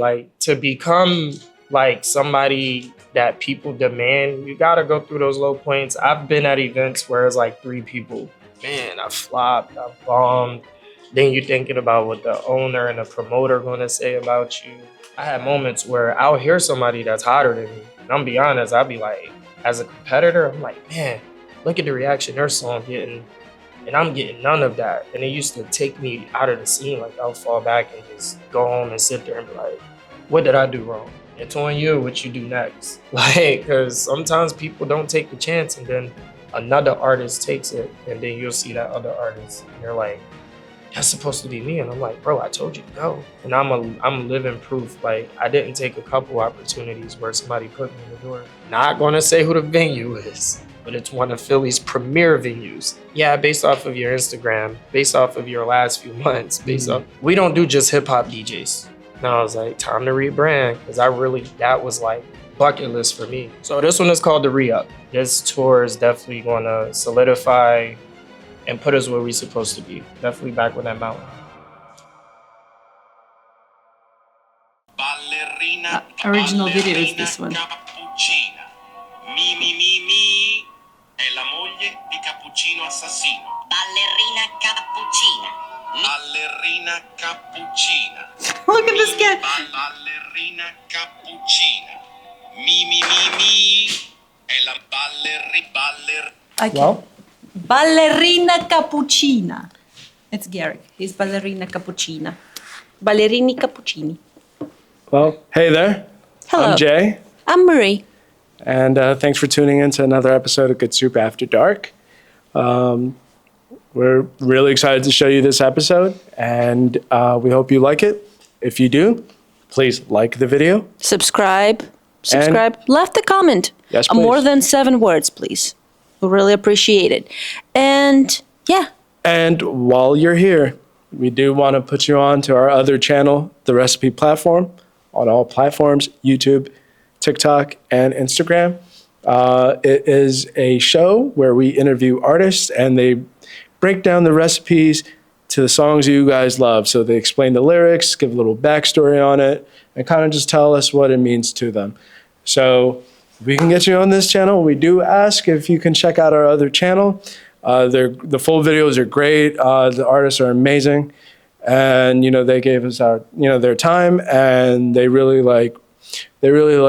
like to become like somebody that people demand, you gotta go through those low points. I've been at events where it's like 3 people. Man, I flopped, I bombed. Then you're thinking about what the owner and the promoter gonna say about you. I had moments where I'll hear somebody that's hotter than me. And I'm be honest, I'll be like, as a competitor, I'm like, man, look at the reaction their song getting. And I'm getting none of that. And it used to take me out of the scene. Like I'll fall back and just go home and sit there and be like, what did I do wrong? It's on you what you do next. Like, because sometimes people don't take the chance and then another artist takes it and then you'll see that other artist and you're like, that's supposed to be me. And I'm like, bro, I told you to go. And I'm living proof. Like I didn't take a couple opportunities where somebody put me in the door. Not gonna say who the venue is, but it's one of Philly's premier venues. Yeah, based off of your Instagram, based off of your last few months, we don't do just hip hop DJs. Now I was like, time to rebrand, because that was like bucket list for me. So this one is called the Re-Up. This tour is definitely gonna solidify and put us where we're supposed to be. Definitely back with that mountain. Original video is this one. Mi mi mi mi è la moglie di Cappuccino assassino. Ballerina cappuccina. Ballerina cappuccina. Look at this guy. Ballerina cappuccina. Mi mi mi mi è la Okay. Well. Ballerina cappuccina. It's Garrick. He's ballerina cappuccina. Ballerini cappuccini. Well, hey there. Hello. I'm Jay. I'm Marie. And thanks for tuning in to another episode of Good Soup After Dark. We're really excited to show you this episode, and we hope you like it. If you do, please like the video. Subscribe. Left a comment. Yes, please. More than 7 words, please. We'll really appreciate it. And yeah. And while you're here, we do want to put you on to our other channel, The Recipe Platform, on all platforms, YouTube, TikTok, and Instagram. It is a show where we interview artists and they break down the recipes to the songs you guys love. So they explain the lyrics, give a little backstory on it, and kind of just tell us what it means to them. So if we can get you on this channel, we do ask if you can check out our other channel. The full videos are great. The artists are amazing. And, they gave us their time, and they really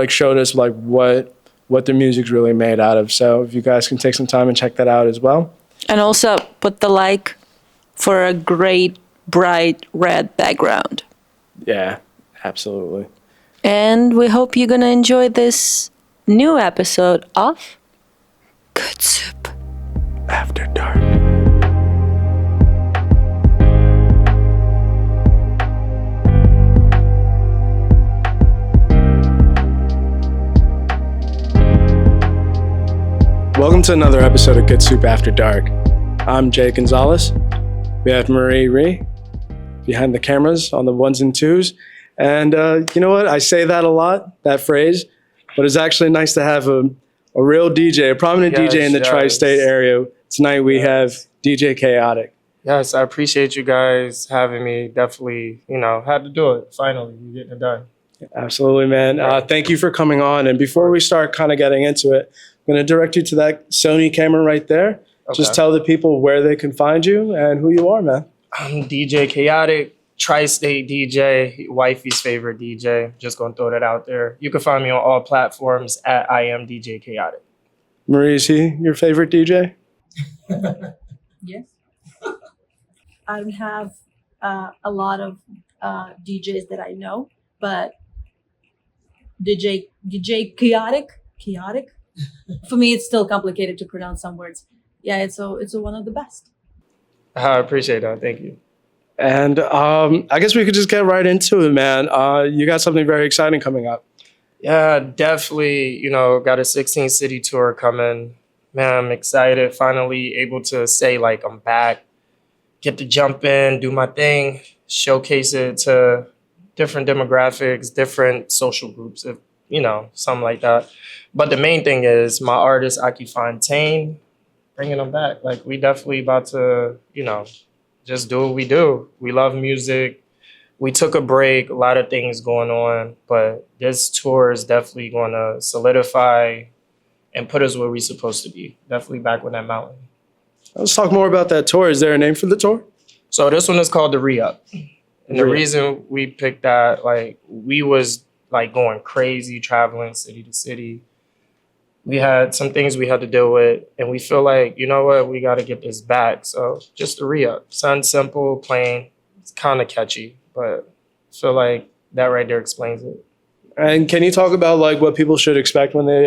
showed us what the music's really made out of. So if you guys can take some time and check that out as well. And also put the like for a great, bright red background. Yeah, absolutely. And we hope you're going to enjoy this new episode of Good Soup After Dark. Welcome to another episode of Good Soup After Dark. I'm Jay Gonzalez. We have Morihrihart behind the cameras on the 1s and 2s. And you know what? I say that a lot, that phrase, but it's actually nice to have a real DJ, a prominent DJ in the tri-state area. Tonight we have DJ Kaotic. Yes, I appreciate you guys having me. Definitely, had to do it. Finally, you're getting it done. Absolutely, man. Thank you for coming on. And before we start kind of getting into it, I'm going to direct you to that Sony camera right there. Okay. Just tell the people where they can find you and who you are, man. I'm DJ Kaotic, tri-state DJ, wifey's favorite DJ. Just going to throw that out there. You can find me on all platforms at I am DJ Kaotic. Marie, is he your favorite DJ? Yes. I don't have a lot of DJs that I know, but DJ Kaotic. For me, it's still complicated to pronounce some words. Yeah, it's one of the best. I appreciate that. Thank you. And I guess we could just get right into it, man. You got something very exciting coming up. Yeah, definitely. Got a 16-city tour coming. Man, I'm excited. Finally able to say, I'm back. Get to jump in, do my thing, showcase it to different demographics, different social groups, something like that. But the main thing is my artist, Aki Fontaine, bringing them back. We definitely about to, just do what we do. We love music. we took a break, a lot of things going on, but this tour is definitely going to solidify and put us where we're supposed to be. Definitely back on that mountain. Let's talk more about that tour. Is there a name for the tour? So this one is called the Re-Up. And the reason we picked that, like, we was like going crazy, traveling city to city. We had some things we had to deal with, and we feel like, you know what, we got to get this back. So just the Re-Up. Sounds simple, plain. It's kind of catchy, but I feel like that right there explains it. And can you talk about like what people should expect when they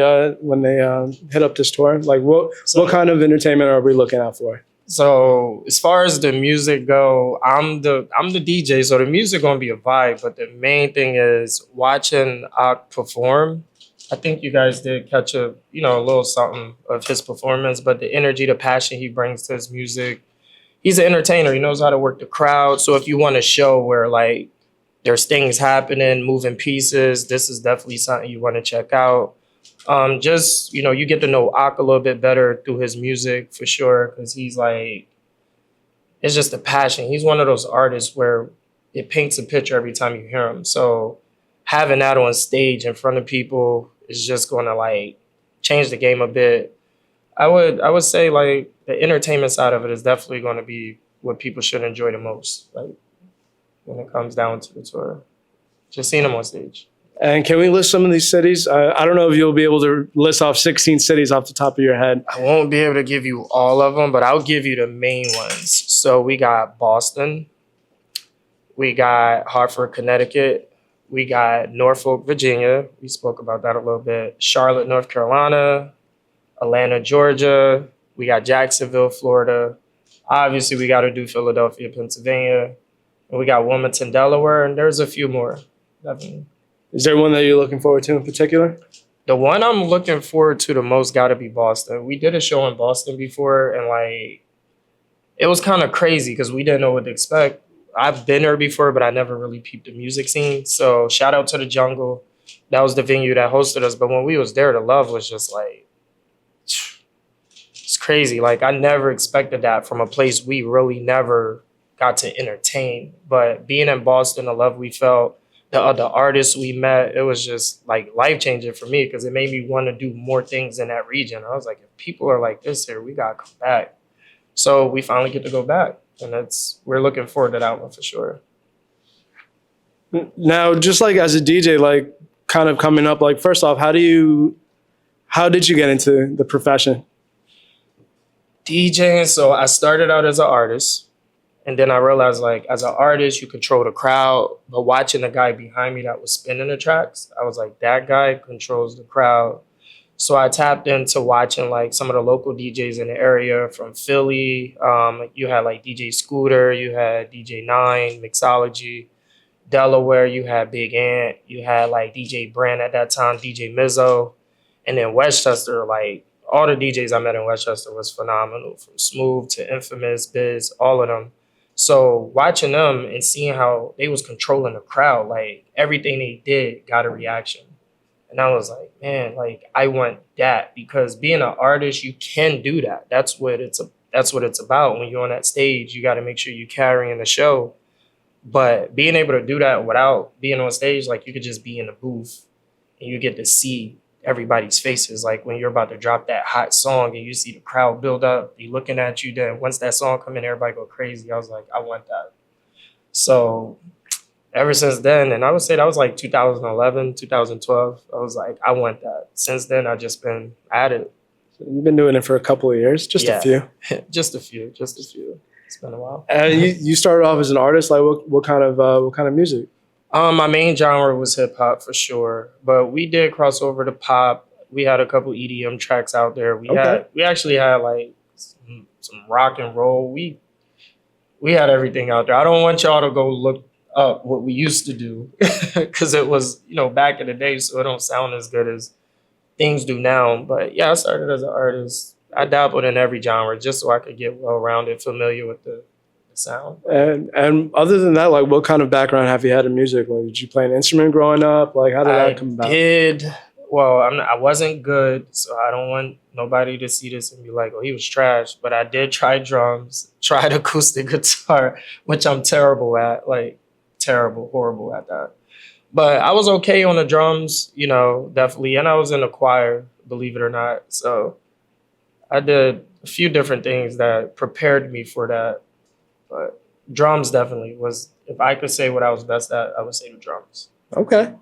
hit up this tour? Like what kind of entertainment are we looking out for? So as far as the music go, I'm the DJ, so the music gonna be a vibe. But the main thing is watching Ak perform. I think you guys did catch a little something of his performance, but the energy, the passion he brings to his music. He's an entertainer. He knows how to work the crowd. So if you want a show where like there's things happening, moving pieces, this is definitely something you want to check out. Just, you get to know Ak a little bit better through his music for sure, because he's like, it's just a passion. He's one of those artists where it paints a picture every time you hear him. So having that on stage in front of people is just going to like change the game a bit. I would say like the entertainment side of it is definitely going to be what people should enjoy the most, like when it comes down to the tour. Just seeing him on stage. And can we list some of these cities? I don't know if you'll be able to list off 16 cities off the top of your head. I won't be able to give you all of them, but I'll give you the main ones. So we got Boston. We got Hartford, Connecticut. We got Norfolk, Virginia. We spoke about that a little bit. Charlotte, North Carolina. Atlanta, Georgia. We got Jacksonville, Florida. Obviously, we got to do Philadelphia, Pennsylvania. And we got Wilmington, Delaware. And there's a few more. Definitely. Is there one that you're looking forward to in particular? The one I'm looking forward to the most got to be Boston. We did a show in Boston before, and like, it was kind of crazy because we didn't know what to expect. I've been there before, but I never really peeped the music scene. So shout out to the Jungle. That was the venue that hosted us. But when we was there, the love was just like, it's crazy. Like, I never expected that from a place we really never got to entertain. But being in Boston, the love we felt, the other artists we met, it was just like life-changing for me because it made me want to do more things in that region. I was like, if people are like this here, we got to come back. So we finally get to go back. And we're looking forward to that one for sure. Now, just like as a DJ, like kind of coming up, like first off, how did you get into the profession? DJing, so I started out as an artist. And then I realized, like, as an artist, you control the crowd. But watching the guy behind me that was spinning the tracks, I was like, that guy controls the crowd. So I tapped into watching, like, some of the local DJs in the area from Philly. You had, like, DJ Scooter. You had DJ Nine, Mixology. Delaware, you had Big Ant. You had, like, DJ Brand at that time, DJ Mizzo. And then Westchester, like, all the DJs I met in Westchester was phenomenal. From Smooth to Infamous, Biz, all of them. So watching them and seeing how they was controlling the crowd, like everything they did got a reaction. And I was like, man, like I want that because being an artist, you can do that. That's what it's about. When you're on that stage, you got to make sure you're carrying the show. But being able to do that without being on stage, like you could just be in the booth and you get to see everybody's faces. Like when you're about to drop that hot song and you see the crowd build up, they looking at you. Then once that song come in, everybody go crazy. I was like, I want that. So ever since then, and I would say that was like 2011, 2012. I was like, I want that. Since then, I've just been at it. So you've been doing it for a couple of years, just a few. just a few. It's been a while. And you started off as an artist. Like what kind of music? My main genre was hip hop for sure, but we did cross over to pop. We had a couple EDM tracks out there. We actually had like some rock and roll. We had everything out there. I don't want y'all to go look up what we used to do because it was back in the day, so it don't sound as good as things do now. But yeah, I started as an artist. I dabbled in every genre just so I could get well-rounded, familiar with the sound. And other than that, like what kind of background have you had in music? Like, did you play an instrument growing up? Like how did that come about? I wasn't good, so I don't want nobody to see this and be like, oh, he was trash. But I did try drums, tried acoustic guitar, which I'm terrible at. terrible, horrible at that. But I was okay on the drums, you know, definitely. And I was in the choir, believe it or not. So I did a few different things that prepared me for that. But drums definitely was, if I could say what I was best at, I would say the drums. Okay.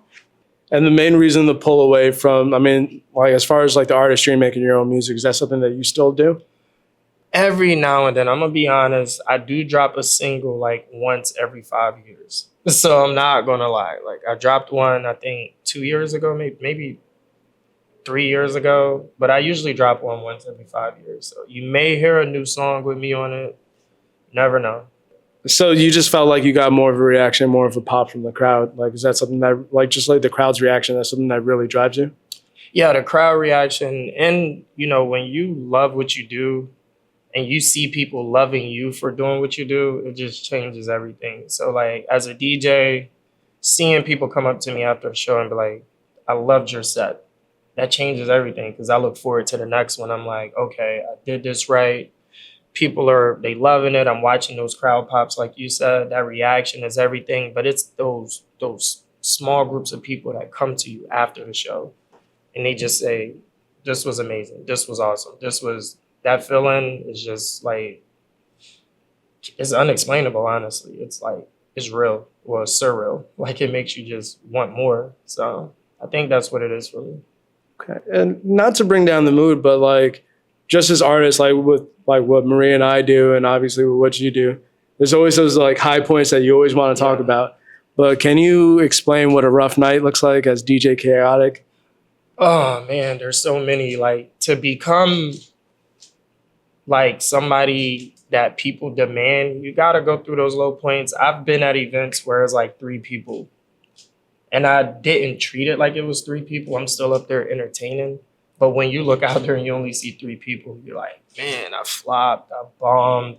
And the main reason to pull away from, I mean, like as far as like the artistry and making your own music, is that something that you still do? Every now and then, I'm gonna be honest, I do drop a single like once every 5 years. So I'm not gonna lie. Like I dropped one, I think 2 years ago, maybe 3 years ago, but I usually drop one once every 5 years. So you may hear a new song with me on it. Never know. So you just felt like you got more of a reaction, more of a pop from the crowd. Like, is that something that, like, just like the crowd's reaction, that's something that really drives you? Yeah, the crowd reaction. And, you know, when you love what you do and you see people loving you for doing what you do, it just changes everything. So, like, as a DJ, seeing people come up to me after a show and be like, I loved your set, that changes everything because I look forward to the next one. I'm like, okay, I did this right. People they loving it. I'm watching those crowd pops, like you said. That reaction is everything. But it's those small groups of people that come to you after the show, and they just say, "This was amazing. This was awesome. This was that feeling is just like it's unexplainable. Honestly, it's like it's real or surreal. Like it makes you just want more. So I think that's what it is for me. Okay. And not to bring down the mood, but like just as artists, like with like what Maria and I do, and obviously with what you do, there's always those like high points that you always want to talk about. But can you explain what a rough night looks like as DJ Kaotic? Oh man, there's so many. Like to become like somebody that people demand, you gotta go through those low points. I've been at events where it's like 3 people. And I didn't treat it like it was 3 people. I'm still up there entertaining. But when you look out there and you only see 3 people, you're like, man, I flopped, I bombed.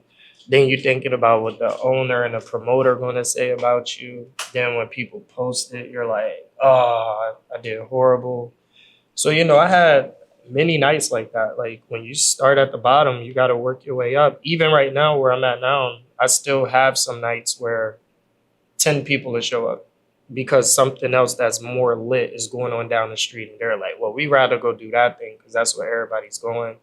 Then you're thinking about what the owner and the promoter are going to say about you. Then when people post it, you're like, oh, I did horrible. So, you know, I had many nights like that. Like when you start at the bottom, you got to work your way up. Even right now where I'm at now, I still have some nights where 10 people will show up because something else that's more lit is going on down the street. And they're like, well, we rather go do that thing because that's where everybody's going.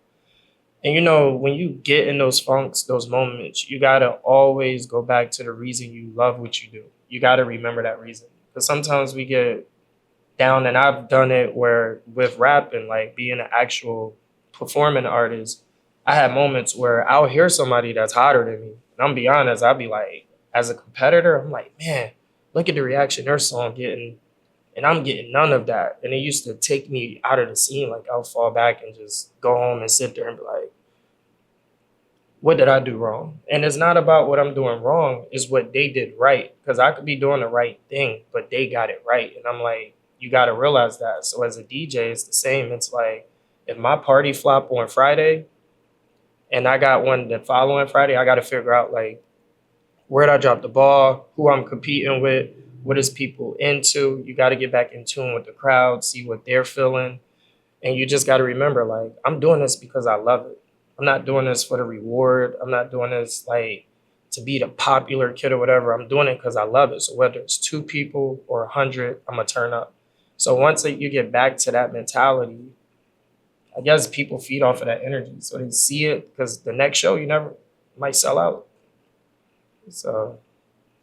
And, you know, when you get in those funks, those moments, you got to always go back to the reason you love what you do. You got to remember that reason. Because sometimes we get down, and I've done it where with rapping, like being an actual performing artist, I had moments where I'll hear somebody that's hotter than me. And I'm be honest, I'll be like, as a competitor, I'm like, man, look at the reaction their song getting, and I'm getting none of that. And it used to take me out of the scene. Like I'll fall back and just go home and sit there and be like, what did I do wrong? And it's not about what I'm doing wrong, it's what they did right. Because I could be doing the right thing, but they got it right. And I'm like, you got to realize that. So as a DJ, it's the same. It's like, if my party flop on Friday and I got one the following Friday, I got to figure out like, where'd I drop the ball, who I'm competing with, what is people into. You got to get back in tune with the crowd, see what they're feeling. And you just got to remember, like, I'm doing this because I love it. I'm not doing this for the reward. I'm not doing this like to be the popular kid or whatever. I'm doing it because I love it. So whether it's 2 people or 100, I'm going to turn up. So once you get back to that mentality, I guess people feed off of that energy. So they see it because the next show you never might sell out. So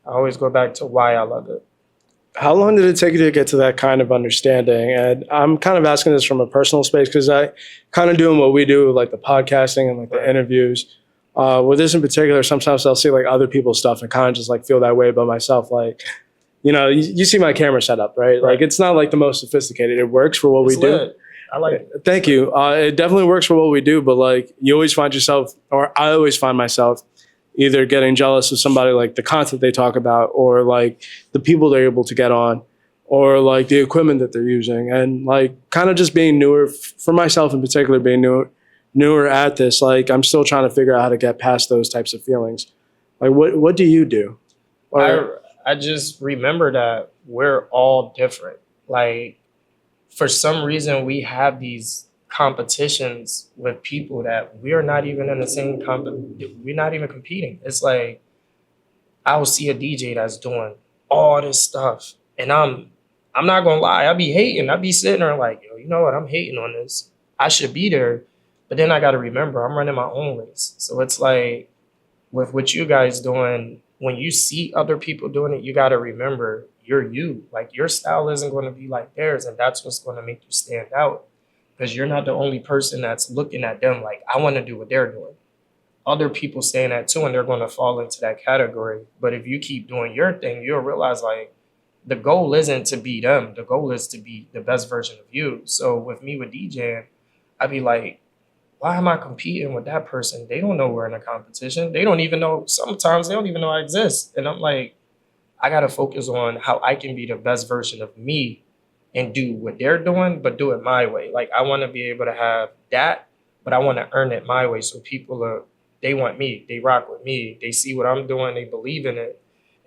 I always go back to why I love it. How long did it take you to get to that kind of understanding? And I'm kind of asking this from a personal space because I kind of doing what we do, like the podcasting and like the interviews. With this in particular, sometimes I'll see like other people's stuff and kind of just like feel that way about myself. Like, you know, you see my camera setup, right? Like it's not like the most sophisticated. It works for what we do. I like it. Thank you. It definitely works for what we do, but like you always find yourself, or I always find myself either getting jealous of somebody like the content they talk about or like the people they're able to get on or like the equipment that they're using and like kind of just being newer for myself in particular, being newer at this. Like I'm still trying to figure out how to get past those types of feelings. Like what do you do? I just remember that we're all different. Like for some reason we have these competitions with people that we're not even in the same we're not even competing. It's like I'll see a DJ that's doing all this stuff. And I'm not gonna lie, I be hating. I be sitting there like, yo, you know what? I'm hating on this. I should be there. But then I gotta remember I'm running my own race. So it's like with what you guys doing, when you see other people doing it, you gotta remember you're you. Like your style isn't gonna be like theirs, and that's what's gonna make you stand out. Because you're not the only person that's looking at them like, I wanna do what they're doing. Other people saying that too, and they're gonna fall into that category. But if you keep doing your thing, you'll realize like the goal isn't to be them. The goal is to be the best version of you. So with me with DJing, I'd be like, why am I competing with that person? They don't know we're in a competition. They don't even know, sometimes they don't even know I exist. And I'm like, I gotta focus on how I can be the best version of me and do what they're doing, but do it my way. Like I wanna be able to have that, but I wanna earn it my way. So they want me, they rock with me, they see what I'm doing, they believe in it.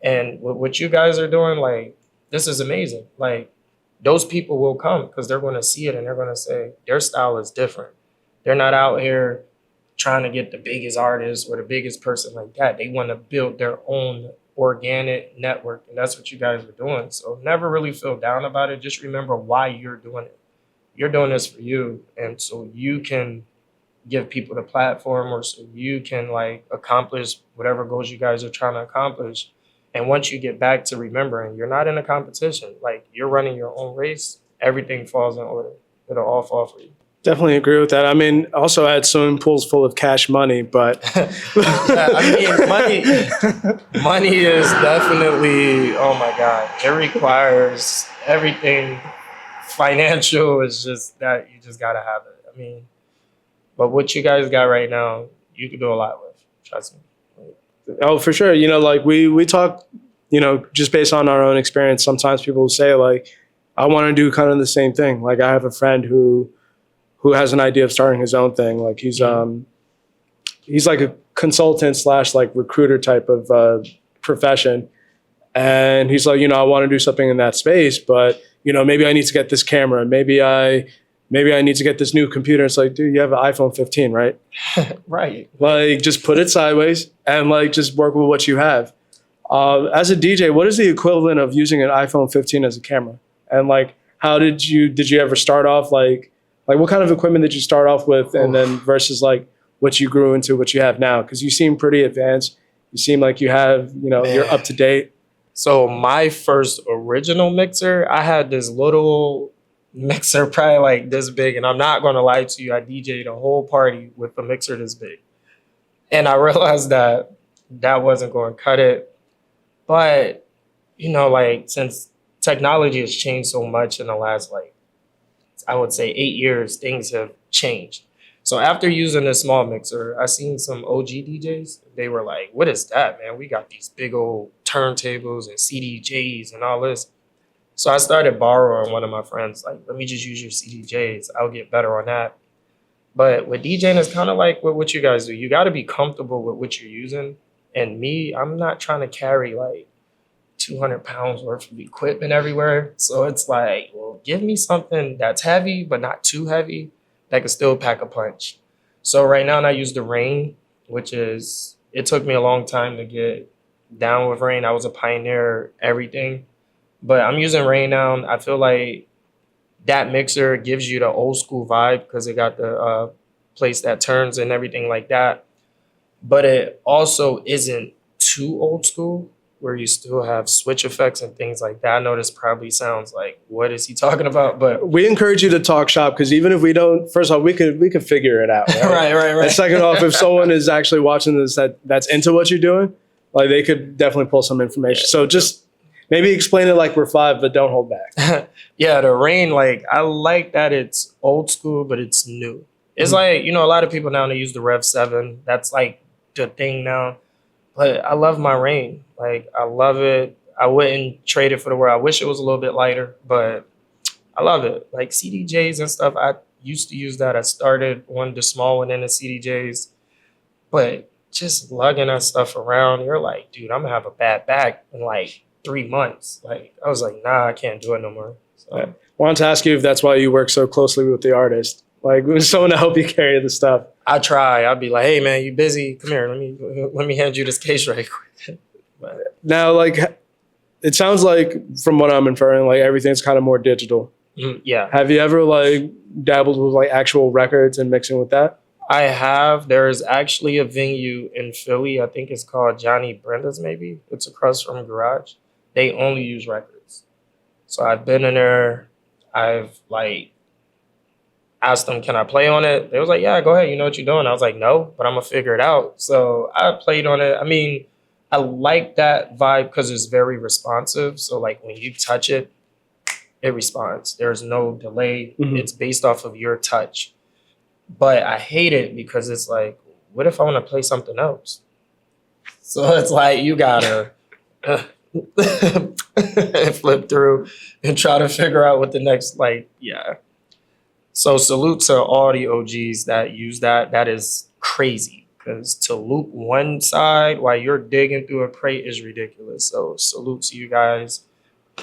And what you guys are doing, like, this is amazing. Like those people will come because they're gonna see it and they're gonna say their style is different. They're not out here trying to get the biggest artist or the biggest person like that. They want to build their own organic network. And that's what you guys are doing. So never really feel down about it. Just remember why you're doing it. You're doing this for you. And so you can give people the platform, or so you can like accomplish whatever goals you guys are trying to accomplish. And once you get back to remembering, you're not in a competition. Like you're running your own race. Everything falls in order. It'll all fall for you. Definitely agree with that. I mean, also I had swimming pools full of cash money, but yeah, I mean, money is definitely, oh my God, it requires everything. Financial is just that you just gotta have it. I mean, but what you guys got right now, you could do a lot with. Trust me. Oh, for sure. You know, like we talk, you know, just based on our own experience. Sometimes people will say like, I want to do kind of the same thing. Like I have a friend who has an idea of starting his own thing. Like he's like a consultant / like recruiter type of profession. And he's like, you know, I want to do something in that space, but you know, maybe I need to get this camera. Maybe I need to get this new computer. It's like, dude, you have an iPhone 15, right? Right. Like just put it sideways and like just work with what you have. As a DJ, what is the equivalent of using an iPhone 15 as a camera? And like, how did you ever start off like what kind of equipment did you start off with, and then versus like what you grew into, what you have now? Because you seem pretty advanced. You seem like you have, you know, you're up to date. So my first original mixer, I had this little mixer probably like this big, and I'm not going to lie to you, I DJ'd a whole party with a mixer this big. And I realized that wasn't going to cut it. But, you know, like since technology has changed so much in the last like, I would say 8 years, things have changed. So after using this small mixer, I seen some OG DJs. They were like, what is that, man? We got these big old turntables and CDJs and all this. So I started borrowing one of my friends, like, let me just use your CDJs. I'll get better on that. But with DJing, it's kind of like what you guys do. You got to be comfortable with what you're using. And me, I'm not trying to carry like 200 pounds worth of equipment everywhere. So it's like, well, give me something that's heavy, but not too heavy, that can still pack a punch. So right now I use the Rain, it took me a long time to get down with Rain. I was a pioneer, everything. But I'm using Rain now. I feel like that mixer gives you the old school vibe because it got the place that turns and everything like that. But it also isn't too old school, where you still have switch effects and things like that. I know this probably sounds like, what is he talking about? But we encourage you to talk shop, because even if we don't, first of all, we could figure it out. Right? right. And second off, if someone is actually watching this that's into what you're doing, like they could definitely pull some information. Yeah. So just maybe explain it like we're 5, but don't hold back. Yeah, the Rain, like I like that it's old school, but it's new. It's like, you know, a lot of people now, they use the Rev 7. That's like the thing now. But I love my Rain. Like, I love it. I wouldn't trade it for the world. I wish it was a little bit lighter, but I love it. Like CDJs and stuff, I used to use that. I started the small one in the CDJs. But just lugging that stuff around, you're like, dude, I'm going to have a bad back in like 3 months. Like, I was like, nah, I can't do it no more. So. I wanted to ask you if that's why you work so closely with the artist. Like, someone to help you carry the stuff. I try. I'll be like, hey, man, you busy? Come here. Let me hand you this case right quick. But now, like, it sounds like, from what I'm inferring, like everything's kind of more digital. Yeah. Have you ever like dabbled with like actual records and mixing with that? I have. There's actually a venue in Philly. I think it's called Johnny Brenda's, maybe. It's across from Garage. They only use records. So I've been in there. I've like asked them, can I play on it? They was like, yeah, go ahead. You know what you're doing. I was like, no, but I'm going to figure it out. So I played on it. I mean, I like that vibe because it's very responsive. So like when you touch it, it responds. There's no delay. It's based off of your touch. But I hate it because it's like, what if I want to play something else? So it's like you gotta flip through and try to figure out what the next, like, yeah. So salute to all the OGs that use that. That is crazy because to loop one side while you're digging through a crate is ridiculous. So salute to you guys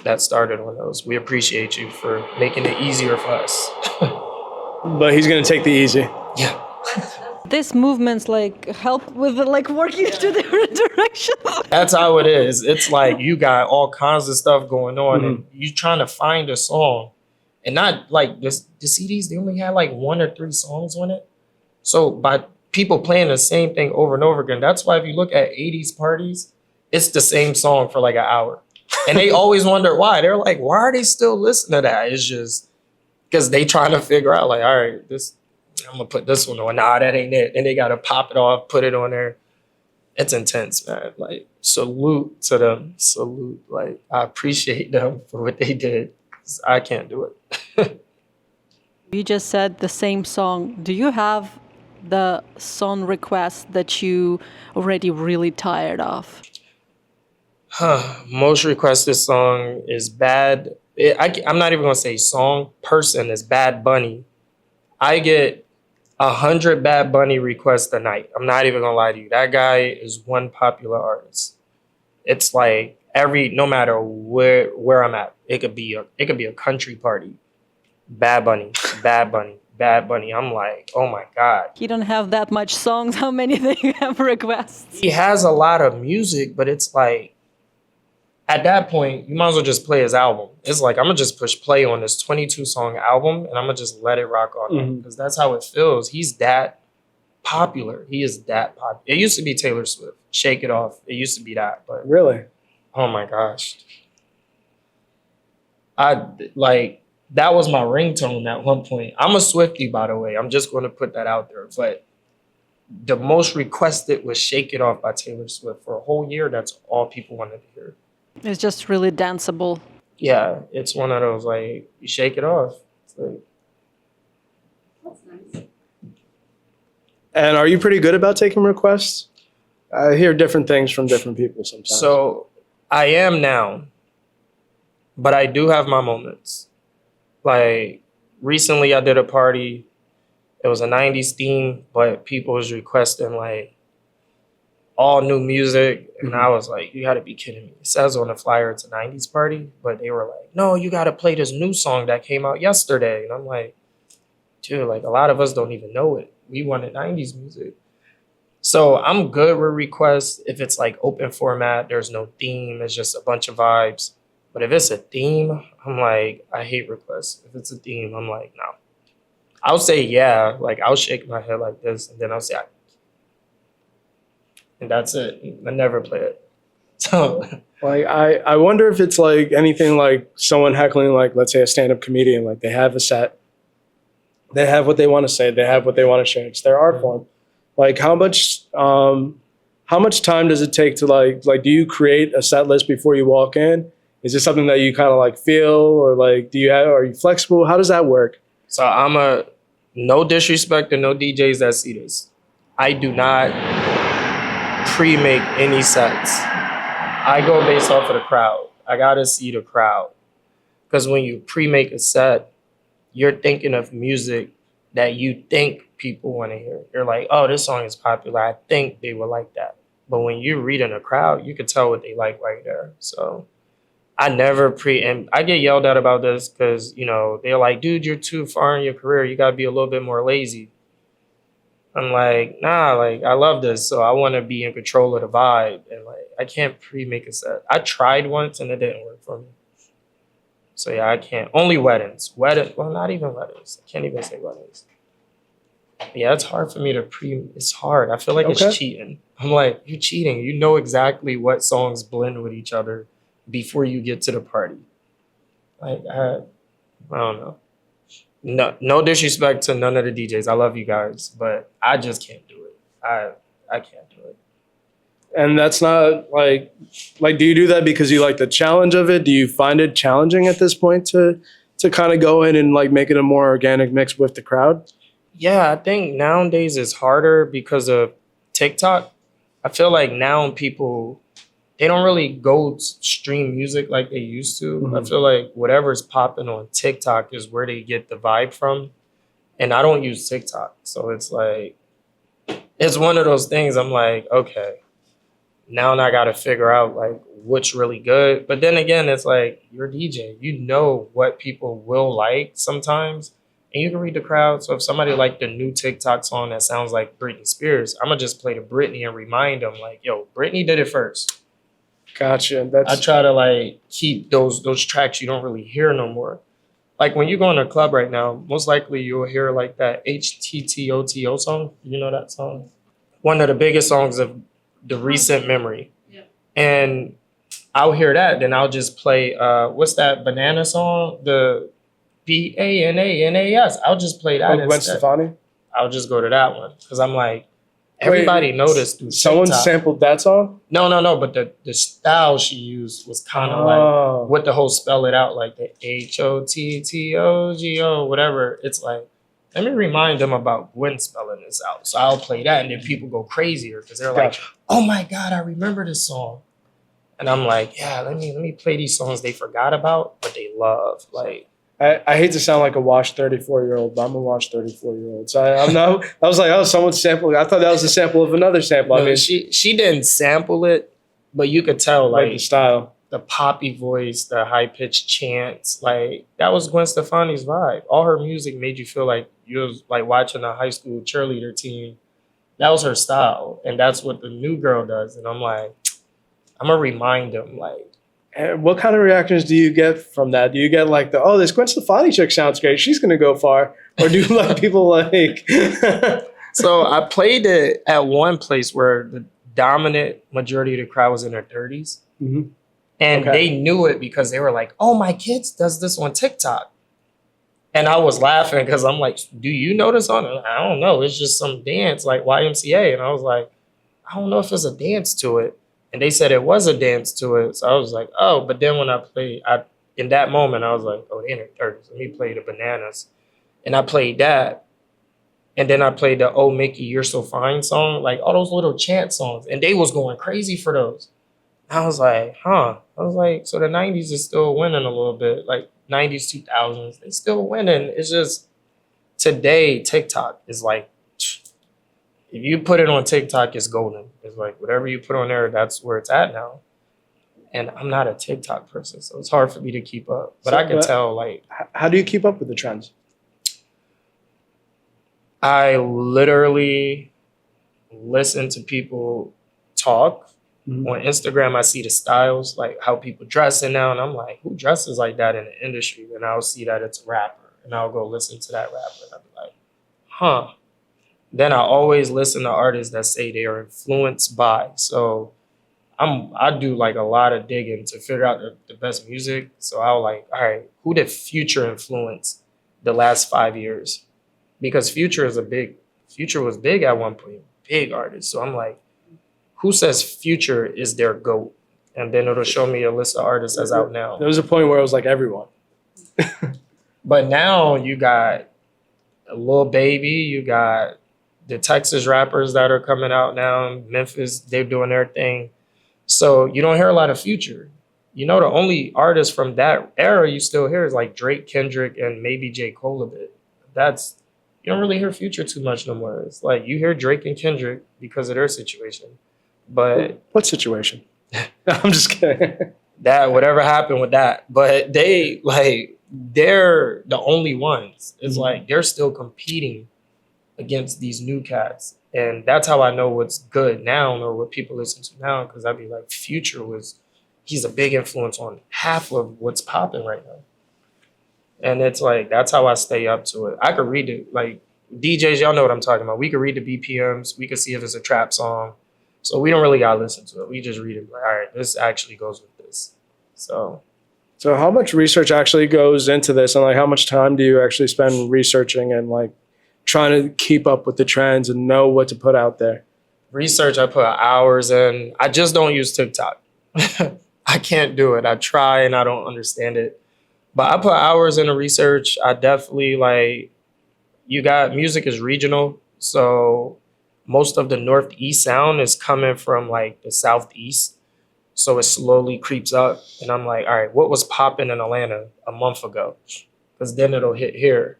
that started on those. We appreciate you for making it easier for us. But he's gonna take the easy. Yeah. These movements like help with like working into different directions. That's how it is. It's like you got all kinds of stuff going on and you trying to find a song. And not like the CDs, they only had like 1 or 3 songs on it. So by people playing the same thing over and over again, that's why if you look at 80s parties, it's the same song for like an hour. And they always wonder why. They're like, why are they still listening to that? It's just because they trying to figure out like, all right, this, I'm gonna put this one on. Nah, that ain't it. And they gotta pop it off, put it on there. It's intense, man. Like, salute to them. Salute. Like, I appreciate them for what they did. I can't do it. You just said the same song. Do you have the song request that you already really tired of? Most requested song is Bad. I'm not even gonna say song. Person is Bad Bunny. I get 100 Bad Bunny requests a night. I'm not even gonna lie to you. That guy is one popular artist. It's like no matter where I'm at, it could be a country party. Bad Bunny, Bad Bunny, Bad Bunny. I'm like, oh my God. He don't have that much songs. How many do you have requests? He has a lot of music, but it's like, at that point, you might as well just play his album. It's like, I'm gonna just push play on this 22 song album and I'm gonna just let it rock on because that's how it feels. He's that popular. He is that popular. It used to be Taylor Swift, Shake It Off. It used to be that, but Really? oh my gosh. That was my ringtone at one point. I'm a Swiftie, by the way. I'm just going to put that out there. But the most requested was Shake It Off by Taylor Swift. For a whole year, that's all people wanted to hear. It's just really danceable. Yeah, it's one of those, like, you shake it off. It's like, That's nice. And are you pretty good about taking requests? I hear different things from different people sometimes. so I am now, but I do have my moments. Like, recently I did a party. It was a 90s theme, but people was requesting, like, all new music. And I was like, you gotta be kidding me. It says on the flyer it's a 90s party, but they were like, no, you gotta play this new song that came out yesterday. And I'm like, dude, like, a lot of us don't even know it. We wanted 90s music. So I'm good with requests if it's like open format, there's no theme, it's just a bunch of vibes. But if it's a theme, I'm like, I hate requests. If it's a theme, I'm like, no. I'll say yeah, like I'll shake my head like this, and then I'll say, and that's it. I never play it. So like, I wonder if it's like anything like someone heckling, like, let's say a stand-up comedian, like they have a set, they have what they want to say, they have what they want to share. It's their art form. Like, how much time does it take to like, do you create a set list before you walk in? Is this something that you kind of like feel, or like, are you flexible? How does that work? So no disrespect to no DJs that see this. I do not pre-make any sets. I go based off of the crowd. I gotta see the crowd. Because when you pre-make a set, you're thinking of music that you think people want to hear. You're like, oh, this song is popular. I think they would like that. But when you're reading a crowd, you can tell what they like right there. So I never and I get yelled at about this because, they're like, dude, you're too far in your career. You got to be a little bit more lazy. I'm like, nah, like I love this, so I want to be in control of the vibe, and like I can't pre-make a set. I tried once and it didn't work for me. So yeah, I can't. Only weddings. Well, not even weddings. I can't even say weddings. Yeah, it's hard for me to It's hard. I feel like Okay. it's cheating. I'm like, you're cheating. You know exactly what songs blend with each other before you get to the party. Like I don't know. No disrespect to none of the DJs. I love you guys, but I just can't do it. I can't do it. And that's not like do you do that because you like the challenge of it? Do you find it challenging at this point to kind of go in and like make it a more organic mix with the crowd? Yeah, I think nowadays it's harder because of TikTok. I feel like now people they don't really go stream music like they used to. Mhm. I feel like whatever's popping on TikTok is where they get the vibe from. And I don't use TikTok. So it's like it's one of those things I'm like, okay, now I gotta figure out like what's really good. But then again, it's like you're a DJ. You know what people will like sometimes. And you can read the crowd. So if somebody liked the new TikTok song that sounds like Britney Spears, I'm gonna just play the Britney and remind them like, yo, Britney did it first. Gotcha. I try to like keep those tracks you don't really hear no more. Like when you go in a club right now, most likely you'll hear like that HTTOTO song. You know that song? One of the biggest songs of the recent memory. Yeah. And I'll hear that, then I'll just play what's that banana song? The BANANAS. I'll just play that. Gwen instead. Stefani? I'll just go to that one. Because I'm like, everybody noticed through Someone TikTok. sampled that song? No, but the style she used was kind of like what the whole spell it out, like the HOTTOGO, whatever. It's like, let me remind them about Gwen spelling this out. So I'll play that, and then people go crazier because they're like, oh my God, I remember this song. And I'm like, yeah, let me play these songs they forgot about, but they love. Like, I hate to sound like a washed 34-year-old, but I'm a washed 34-year-old. So I'm not. I was like, oh, someone sampled. I thought that was a sample of another sample. no, I mean, she didn't sample it, but you could tell like like the style. the poppy voice, the high pitched chants, like that was Gwen Stefani's vibe. All her music made you feel like you was like watching a high school cheerleader team. That was her style, and that's what the new girl does. And I'm like, I'm gonna remind them like. And what kind of reactions do you get from that? Do you get like oh, this Gwen Stefani chick sounds great. She's gonna go far, or do you like people like? So I played it at one place where the dominant majority of the crowd was in their 30s. Mm-hmm. And Okay. they knew it because they were like, oh, my kids does this on TikTok. And I was laughing because I'm like, do you know this song? I don't know. It's just some dance like YMCA. And I was like, I don't know if there's a dance to it. And they said it was a dance to it. So I was like, oh, but then when I played, in that moment, I was like, oh, they're in their 30s. Let me play the Bananas. And I played that. And then I played the Oh Mickey, You're So Fine song, like all those little chant songs. And they was going crazy for those. I was like, huh. I was like, so the 90s is still winning a little bit. Like 90s, 2000s, they still winning. It's just today, TikTok is like, if you put it on TikTok, it's golden. It's like whatever you put on there, that's where it's at now. And I'm not a TikTok person, so it's hard for me to keep up. But I can tell, like, how do you keep up with the trends? I literally listen to people talk. Mm-hmm. On Instagram, I see the styles, like how people dressing now, and I'm like, who dresses like that in the industry? And I'll see that it's a rapper, and I'll go listen to that rapper, and I'll be like, huh. Then I always listen to artists that say they are influenced by. So I do like a lot of digging to figure out the best music. So I'll like, all right, who did Future influence the last 5 years? Because Future was big at one point, big artist. So I'm like, who says Future is their GOAT? And then it'll show me a list of artists that's out now. There was a point where it was like everyone. But now you got a Lil Baby, you got the Texas rappers that are coming out now, Memphis, they're doing their thing. So you don't hear a lot of Future. You know, the only artists from that era you still hear is like Drake, Kendrick, and maybe J. Cole a bit. You don't really hear Future too much no more. It's like you hear Drake and Kendrick because of their situation. But what situation? I'm just kidding. That whatever happened with that. But they're the only ones. It's like they're still competing against these new cats. And that's how I know what's good now or what people listen to now. Cause I'd be like, he's a big influence on half of what's popping right now. And it's like, that's how I stay up to it. I could read it, like DJs, y'all know what I'm talking about. We could read the BPMs. We could see if it's a trap song. So we don't really gotta listen to it. We just read it like, all right, this actually goes with this. So how much research actually goes into this, and like how much time do you actually spend researching and like trying to keep up with the trends and know what to put out there? Research, I put hours in. I just don't use TikTok. I can't do it. I try and I don't understand it. But I put hours into research. I definitely music is regional. So most of the Northeast sound is coming from like the Southeast. So it slowly creeps up. And I'm like, all right, what was popping in Atlanta a month ago? Because then it'll hit here.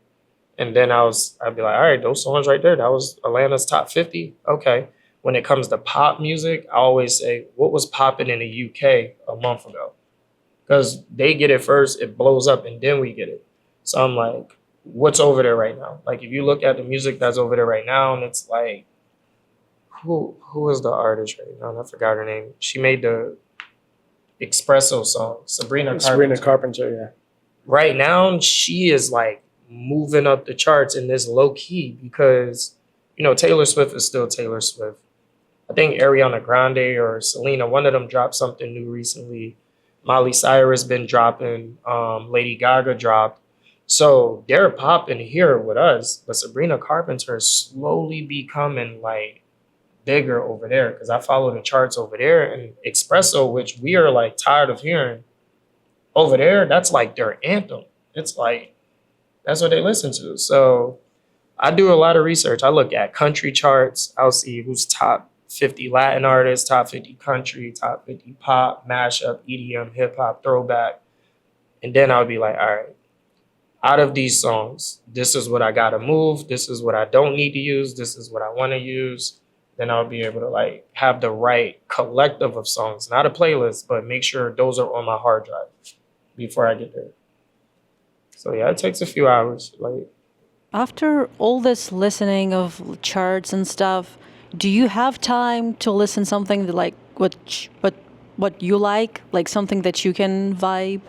And then I'd be like, all right, those songs right there, that was Atlanta's top 50. Okay. When it comes to pop music, I always say, what was popping in the UK a month ago? Because they get it first, it blows up, and then we get it. So I'm like, what's over there right now? Like, if you look at the music that's over there right now, and it's like, who is the artist right now? I forgot her name. She made the Espresso song, Sabrina Carpenter, yeah. Right now, she is like moving up the charts in this low key because, Taylor Swift is still Taylor Swift. I think Ariana Grande or Selena, one of them dropped something new recently. Miley Cyrus been dropping, Lady Gaga dropped. So they're popping here with us, but Sabrina Carpenter is slowly becoming like bigger over there because I follow the charts over there, and Espresso, which we are like tired of hearing over there, that's like their anthem. It's like, that's what they listen to. So I do a lot of research. I look at country charts. I'll see who's top 50 Latin artists, top 50 country, top 50 pop, mashup, EDM, hip hop, throwback. And then I'll be like, all right, out of these songs, this is what I gotta move. This is what I don't need to use. This is what I wanna use. Then I'll be able to like have the right collective of songs, not a playlist, but make sure those are on my hard drive before I get there. So yeah, it takes a few hours. Like, after all this listening of charts and stuff, do you have time to listen something that like what you like something that you can vibe?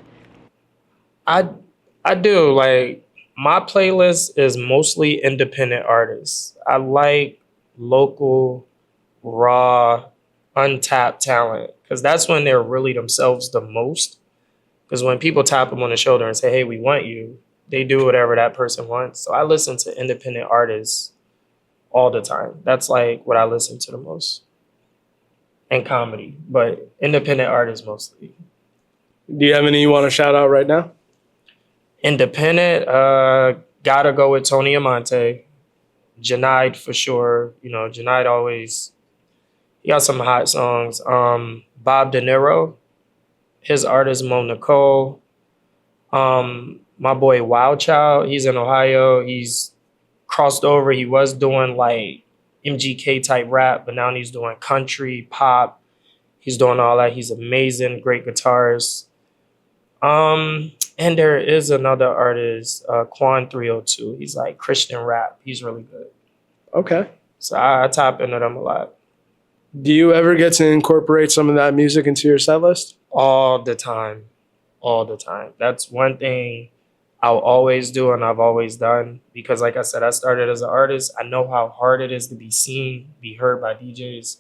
I do. Like, my playlist is mostly independent artists. I like local, raw, untapped talent because that's when they're really themselves the most. Because when people tap them on the shoulder and say, hey, we want you, they do whatever that person wants. So I listen to independent artists all the time. That's like what I listen to the most. And comedy, but independent artists mostly. Do you have any you want to shout out right now? Independent, gotta go with Tony Amante. Janide for sure. Janide always, he got some hot songs. Bob De Niro, his artist Mo Nicole. My boy Wild Child, he's in Ohio. He's crossed over. He was doing like MGK type rap, but now he's doing country, pop. He's doing all that. He's amazing, great guitarist. And there is another artist, Quan 302. He's like Christian rap. He's really good. Okay. So I tap into them a lot. Do you ever get to incorporate some of that music into your set list? All the time. All the time. That's one thing I'll always do and I've always done. Because like I said, I started as an artist. I know how hard it is to be seen, be heard by DJs.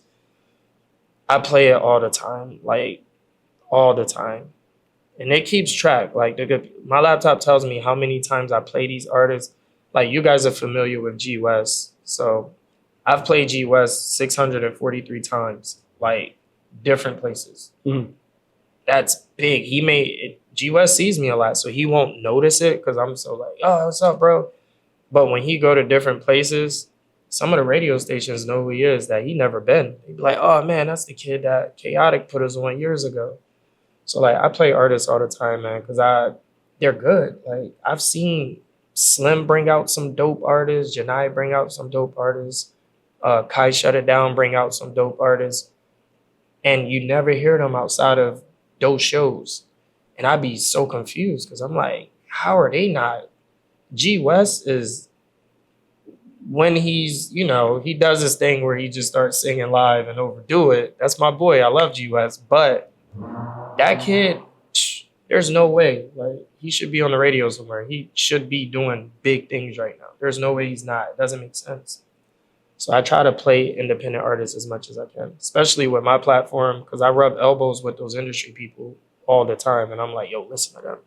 I play it all the time. Like, all the time. And it keeps track. Like, my laptop tells me how many times I play these artists. Like, you guys are familiar with G West. So I've played G West 643 times, like different places. Mm-hmm. That's big. G West sees me a lot, so he won't notice it because I'm so like, oh, what's up, bro? But when he go to different places, some of the radio stations know who he is that he never been. They'd be like, oh man, that's the kid that Kaotic put us on years ago. So like, I play artists all the time, man, because they're good. Like, I've seen Slim bring out some dope artists, Janai bring out some dope artists, Kai Shut It Down bring out some dope artists, and you never hear them outside of those shows. And I'd be so confused because I'm like, how are they not? G West is when he's, you know, he does this thing where he just starts singing live and overdo it. That's my boy. I love GUS, but that kid, there's no way. Like, he should be on the radio somewhere. He should be doing big things right now. There's no way he's not. It doesn't make sense. So I try to play independent artists as much as I can, especially with my platform, because I rub elbows with those industry people all the time. And I'm like, yo, listen to them.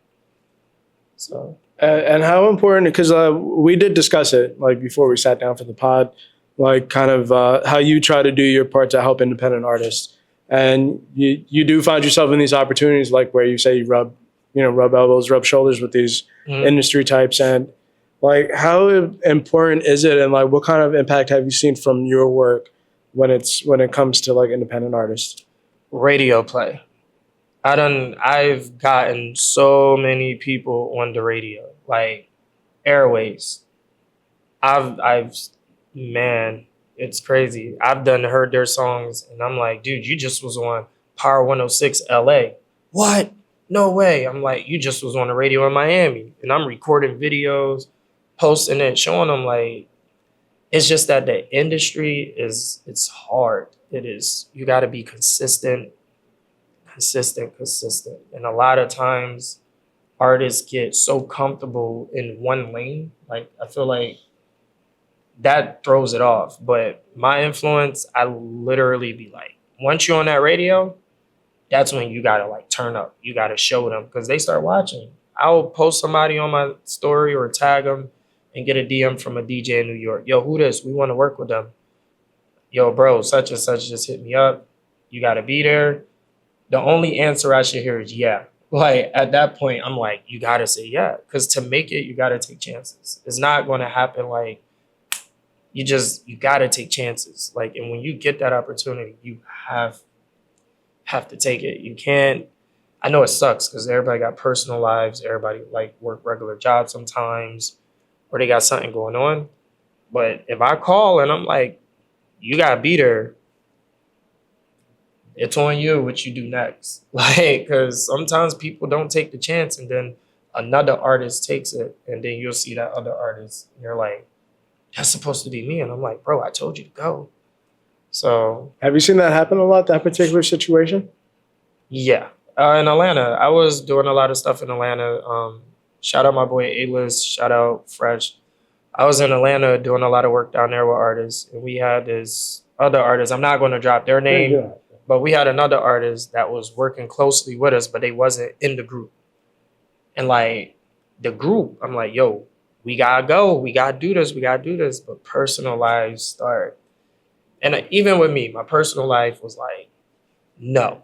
So. And how important, because we did discuss it, like, before we sat down for the pod, like, kind of how you try to do your part to help independent artists. And you do find yourself in these opportunities, like where you say you rub elbows, rub shoulders with these industry types. And, like, how important is it, and, like, what kind of impact have you seen from your work when it comes to, like, independent artists? Radio play. I've gotten so many people on the radio, like airways. Man, it's crazy. I've heard their songs and I'm like, dude, you just was on Power 106 LA. What? No way. I'm like, you just was on the radio in Miami. And I'm recording videos, posting it, showing them, like, it's just that the industry it's hard. It is. You got to be consistent. And a lot of times artists get so comfortable in one lane. Like, I feel like that throws it off. But my influence, I literally be like, once you're on that radio, that's when you got to, like, turn up. You got to show them, because they start watching. I'll post somebody on my story or tag them and get a DM from a DJ in New York. Yo, who this? We want to work with them. Yo, bro, such and such just hit me up. You got to be there. The only answer I should hear is yeah. Like, at that point, I'm like, you got to say yeah. Because to make it, you got to take chances. It's not going to happen like you got to take chances. Like, and when you get that opportunity, you have to take it. You can't, I know it sucks because everybody got personal lives. Everybody, like, work regular jobs sometimes, or they got something going on. But if I call and I'm like, you got to be there, it's on you what you do next. Like, because sometimes people don't take the chance and then another artist takes it and then you'll see that other artist and you're like, that's supposed to be me. And I'm like, bro, I told you to go. So. Have you seen that happen a lot, that particular situation? Yeah. In Atlanta, I was doing a lot of stuff in Atlanta. Shout out my boy A-List. Shout out Fresh. I was in Atlanta doing a lot of work down there with artists. And we had this other artist. I'm not going to drop their name. But we had another artist that was working closely with us, but they wasn't in the group. And, like, the group, I'm like, yo, we gotta go. We gotta do this. But personal lives start. And even with me, my personal life was like, no.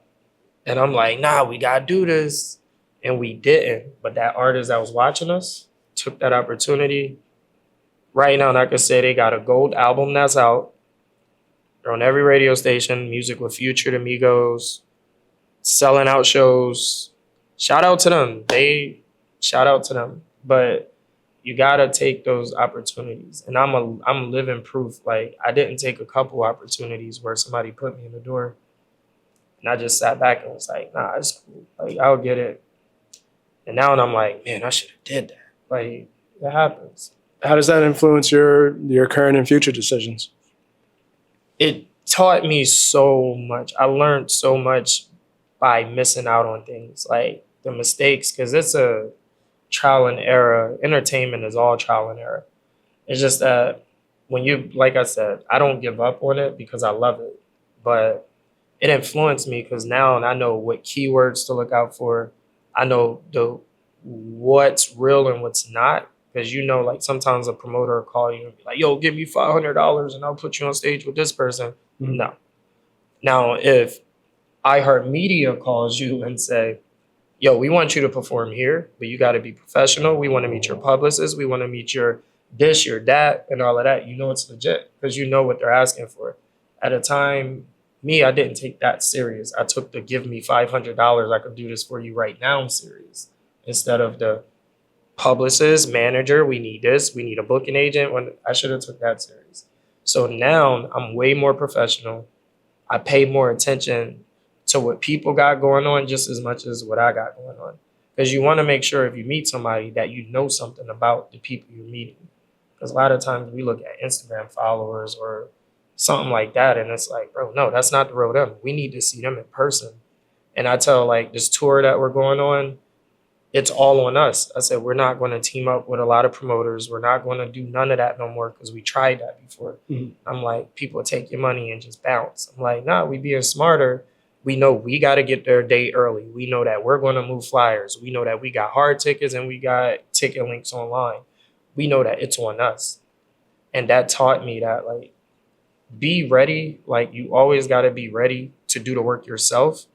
And I'm like, nah, we gotta do this. And we didn't. But that artist that was watching us took that opportunity. Right now, I can say they got a gold album that's out. They're on every radio station, music with Future, the Migos, selling out shows. Shout out to them. But you gotta take those opportunities. And I'm living proof. Like, I didn't take a couple opportunities where somebody put me in the door. And I just sat back and was like, nah, it's cool. Like, I'll get it. And now I'm like, man, I should have did that. Like, it happens. How does that influence your current and future decisions? It taught me so much. I learned so much by missing out on things, like the mistakes, because it's a trial and error. Entertainment is all trial and error. It's just that when you, like I said, I don't give up on it because I love it, but it influenced me because now I know what keywords to look out for. I know what's real and what's not. Because, you know, like, sometimes a promoter will call you and be like, yo, give me $500 and I'll put you on stage with this person. Mm-hmm. No. Now, if iHeartMedia calls you and say, yo, we want you to perform here, but you got to be professional. We want to meet your publicist. We want to meet your this, your that, and all of that. You know it's legit because you know what they're asking for. At a time, I didn't take that serious. I took the give me $500, I could do this for you right now serious instead of the publicist, manager, we need this, we need a booking agent. When I should have took that serious. So now I'm way more professional. I pay more attention to what people got going on just as much as what I got going on. Because you want to make sure if you meet somebody that you know something about the people you're meeting. Because a lot of times we look at Instagram followers or something like that, and it's like, bro, no, that's not the real them. We need to see them in person. And I tell like this tour that we're going on, it's all on us. I said, we're not going to team up with a lot of promoters. We're not going to do none of that no more because we tried that before. I'm like, people take your money and just bounce. I'm like, nah, we being smarter. We know we got to get there a day early. We know that we're going to move flyers. We know that we got hard tickets and we got ticket links online. We know that it's on us. And that taught me that, like, be ready. Like, you always got to be ready to do the work yourself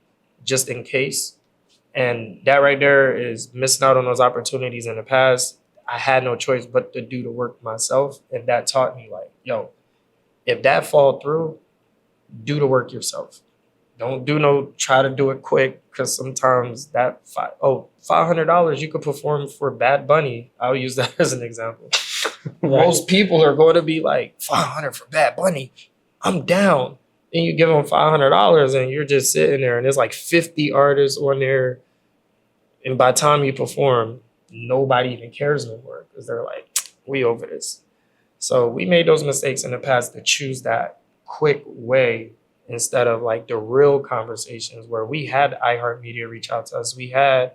just in case. And that right there is missing out on those opportunities in the past. I had no choice but to do the work myself. And that taught me, like, yo, if that fall through, do the work yourself. Don't do no try to do it quick, because sometimes that $500 you could perform for Bad Bunny. I'll use that as an example. Most people are going to be like, $500 for Bad Bunny, I'm down. And you give them $500 and you're just sitting there and there's like 50 artists on there. And by the time you perform, nobody even cares no more because they're like, we over this. So we made those mistakes in the past to choose that quick way instead of like the real conversations where we had iHeartMedia reach out to us. We had,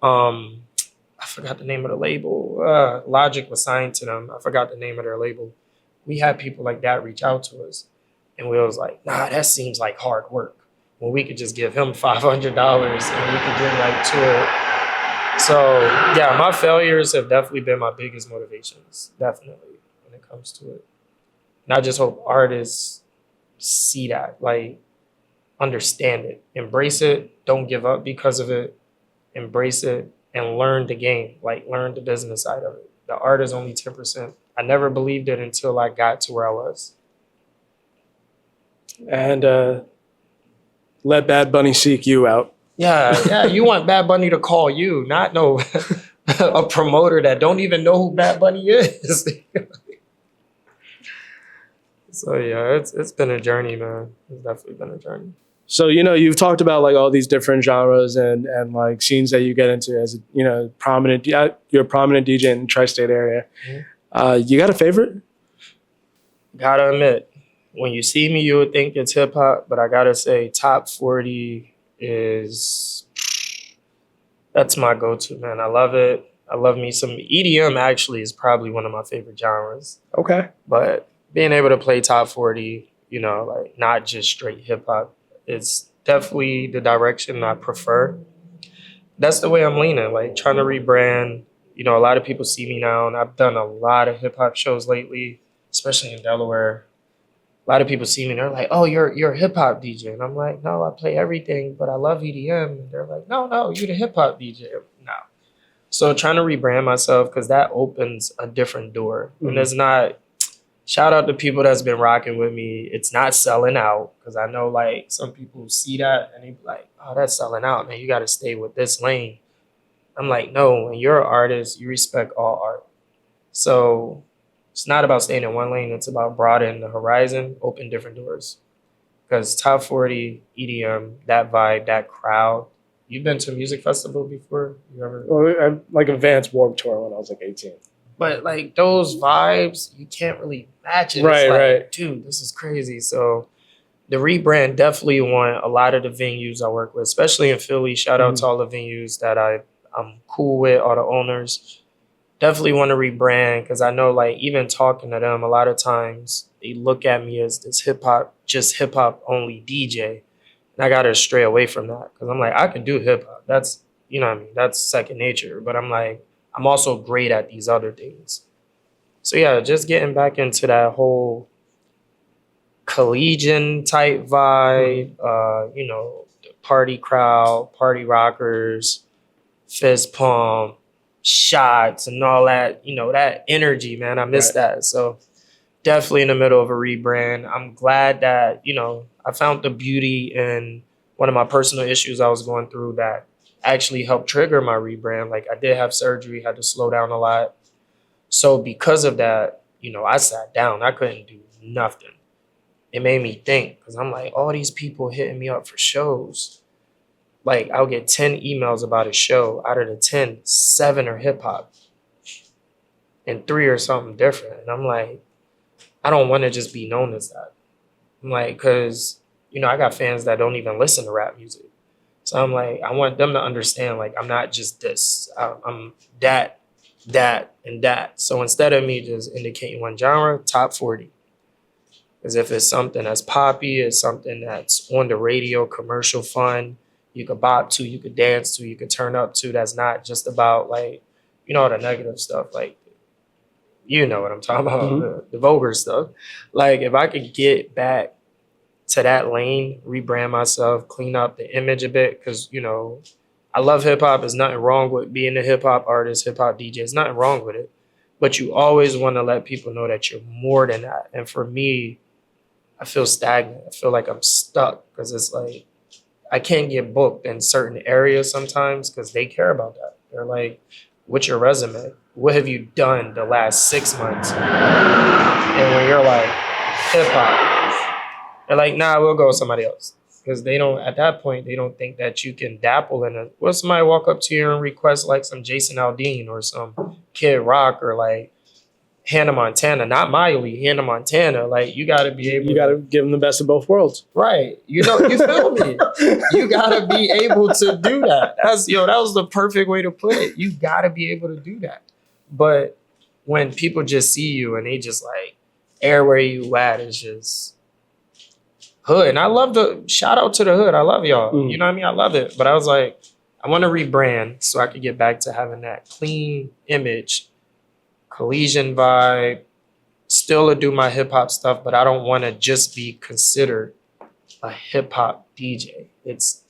I forgot the name of the label. Logic was signed to them. I forgot the name of their label. We had people like that reach out to us. And we was like, nah, that seems like hard work. When we could just give him $500 and we could get right to it. So yeah, my failures have definitely been my biggest motivations, definitely, when it comes to it. And I just hope artists see that, like, understand it, embrace it, don't give up because of it, embrace it, and learn the game, like learn the business side of it. The art is only 10%. I never believed it until I got to where I was. And let Bad Bunny seek you out. Yeah, you want Bad Bunny to call you, not no a promoter that don't even know who Bad Bunny is. So yeah, it's been a journey, man. It's definitely been a journey. So, you know, you've talked about like all these different genres and like scenes that you get into as a, you know, prominent. You're a prominent DJ in the tri-state area. Mm-hmm. You got a favorite? Gotta admit, when you see me, you would think it's hip hop, but I gotta say, Top 40 that's my go-to, man. I love it. I love me some EDM. Actually, is probably one of my favorite genres. Okay, but being able to play Top 40, you know, like not just straight hip hop, it's definitely the direction I prefer. That's the way I'm leaning, like trying to rebrand. You know, a lot of people see me now, and I've done a lot of hip hop shows lately, especially in Delaware. A lot of people see me and they're like, oh, you're a hip hop DJ. And I'm like, no, I play everything, but I love EDM. And they're like, no, you're the hip hop DJ. No. So trying to rebrand myself, because that opens a different door. Mm-hmm. And it's not, shout out to people that's been rocking with me. It's not selling out, because I know like some people see that and they be like, oh, that's selling out, man. You got to stay with this lane. I'm like, no, when you're an artist, you respect all art. So it's not about staying in one lane. It's about broadening the horizon, open different doors. Because Top 40, EDM, that vibe, that crowd. You've been to a music festival before? You ever? Well, like Advanced Warped Tour when I was like 18. But like those vibes, you can't really match it. Right, it's like, right. Dude, this is crazy. So the rebrand definitely want a lot of the venues I work with, especially in Philly. Shout out to all the venues that I'm cool with, all the owners. Definitely want to rebrand, because I know like even talking to them, a lot of times they look at me as this hip hop only DJ. And I got to stray away from that, because I'm like, I can do hip hop. That's, you know what I mean? That's second nature. But I'm like, I'm also great at these other things. So yeah, just getting back into that whole collegian type vibe, you know, the party crowd, party rockers, fist pump, shots and all that, you know, that energy, man. I miss that. So definitely in the middle of a rebrand. I'm glad that, you know, I found the beauty in one of my personal issues I was going through that actually helped trigger my rebrand. Like I did have surgery, had to slow down a lot. So because of that, you know, I sat down. I couldn't do nothing. It made me think, because I'm like, all these people hitting me up for shows. Like, I'll get 10 emails about a show. Out of the 10, 7 are hip hop. and 3 are something different. And I'm like, I don't want to just be known as that. I'm like, because, I got fans that don't even listen to rap music. So I'm like, I want them to understand, like, I'm not just this. I'm that, and that. So instead of me just indicating one genre, top 40. Because if it's something that's poppy, it's something that's on the radio, commercial fun, you could bop to, you could dance to, you could turn up to, that's not just about, like, the negative stuff. Like, you know what I'm talking about, the vulgar stuff. Like, if I could get back to that lane, rebrand myself, clean up the image a bit, because, I love hip hop. There's nothing wrong with being a hip hop artist, hip hop DJ. There's nothing wrong with it. But you always want to let people know that you're more than that. And for me, I feel stagnant. I feel like I'm stuck because it's like I can't get booked in certain areas sometimes because they care about that. They're like, what's your resume? What have you done the last 6 months? And when you're like, hip hop, they're like, nah, we'll go with somebody else. Because they don't, at that point, they don't think that you can dabble in it. What if somebody walk up to you and request like some Jason Aldean or some Kid Rock or like Hannah Montana, not Miley, Hannah Montana. Like, you got to be able. You got to give them the best of both worlds. Right. You feel me? You got to be able to do that. That was the perfect way to put it. You got to be able to do that. But when people just see you and they just like, everywhere you at is just hood. And I love shout out to the hood. I love y'all. You know what I mean? I love it. But I was like, I want to rebrand so I could get back to having that clean image, collision vibe, still do my hip hop stuff, but I don't want to just be considered a hip hop DJ. It's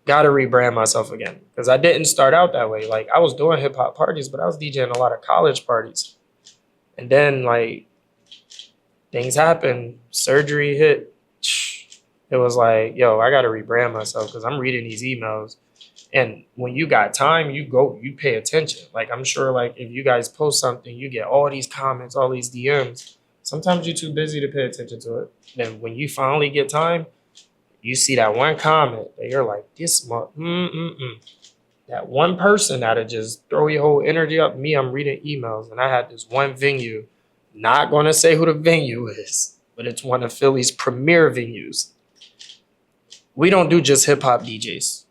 got to rebrand myself again because I didn't start out that way. Like, I was doing hip hop parties, but I was DJing a lot of college parties. And then like things happened, surgery hit. It was like, yo, I got to rebrand myself because I'm reading these emails. And when you got time, you pay attention. Like, I'm sure, like, if you guys post something, you get all these comments, all these DMs. Sometimes you're too busy to pay attention to it. Then when you finally get time, you see that one comment that you're like, this month, that one person that'll just throw your whole energy up. Me, I'm reading emails, and I had this one venue, not going to say who the venue is, but it's one of Philly's premier venues. We don't do just hip-hop DJs.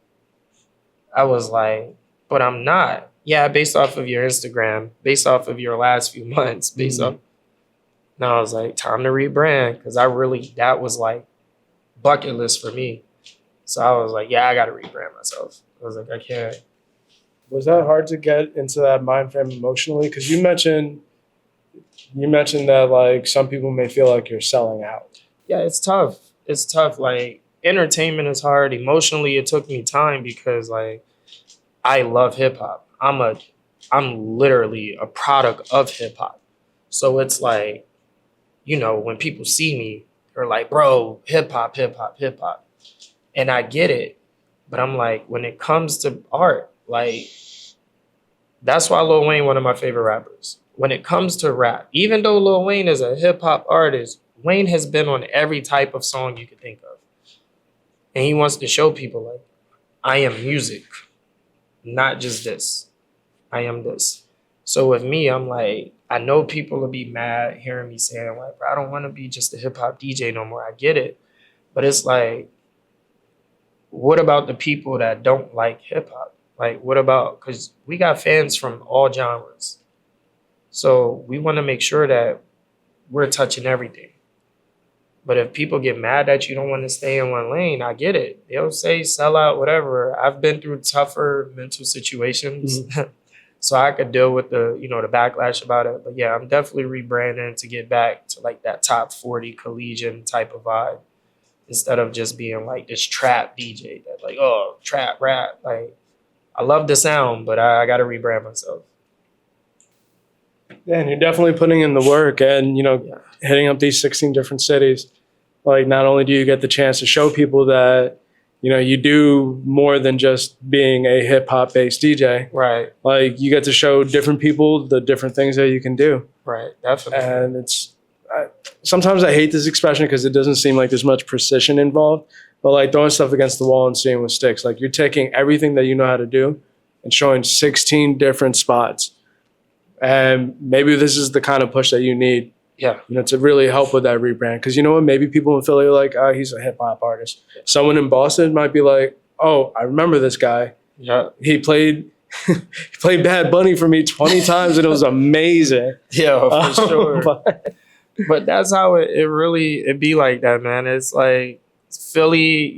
I was like, but I'm not. Yeah, based off of your Instagram, based off of your last few months, based off. Now I was like, time to rebrand because that was like bucket list for me. So I was like, yeah, I got to rebrand myself. I was like, I can't. Was that hard to get into that mind frame emotionally? Because you mentioned that like some people may feel like you're selling out. Yeah, it's tough. It's tough. Like, entertainment is hard. Emotionally, it took me time because like I love hip hop. I'm literally a product of hip hop. So it's like, when people see me, they're like, bro, hip hop, hip hop, hip hop. And I get it. But I'm like, when it comes to art, like, that's why Lil Wayne, one of my favorite rappers. When it comes to rap, even though Lil Wayne is a hip hop artist, Wayne has been on every type of song you could think of. And he wants to show people, like, I am music, not just this. I am this. So with me, I'm like, I know people will be mad hearing me saying, like, I don't want to be just a hip hop DJ no more. I get it. But it's like, what about the people that don't like hip hop? Like, what about, because we got fans from all genres. So we want to make sure that we're touching everything. But if people get mad that you don't want to stay in one lane, I get it. They'll say sell out, whatever. I've been through tougher mental situations. So I could deal with the backlash about it. But yeah, I'm definitely rebranding to get back to like that top 40 collegian type of vibe. Instead of just being like this trap DJ that like, oh, trap rap. Like, I love the sound, but I got to rebrand myself. Yeah, and you're definitely putting in the work and, hitting up these 16 different cities. Like, not only do you get the chance to show people that, you do more than just being a hip hop based DJ. Right. Like, you get to show different people the different things that you can do. Right. Definitely. And sometimes I hate this expression because it doesn't seem like there's much precision involved, but like throwing stuff against the wall and seeing what sticks. Like, you're taking everything that you know how to do and showing 16 different spots. And maybe this is the kind of push that you need, to really help with that rebrand. Because you know what? Maybe people in Philly are like, oh, he's a hip hop artist. Someone in Boston might be like, oh, I remember this guy. Yeah. He played Bad Bunny for me 20 times and it was amazing. Yeah, for sure. But that's how it be like that, man. It's like Philly,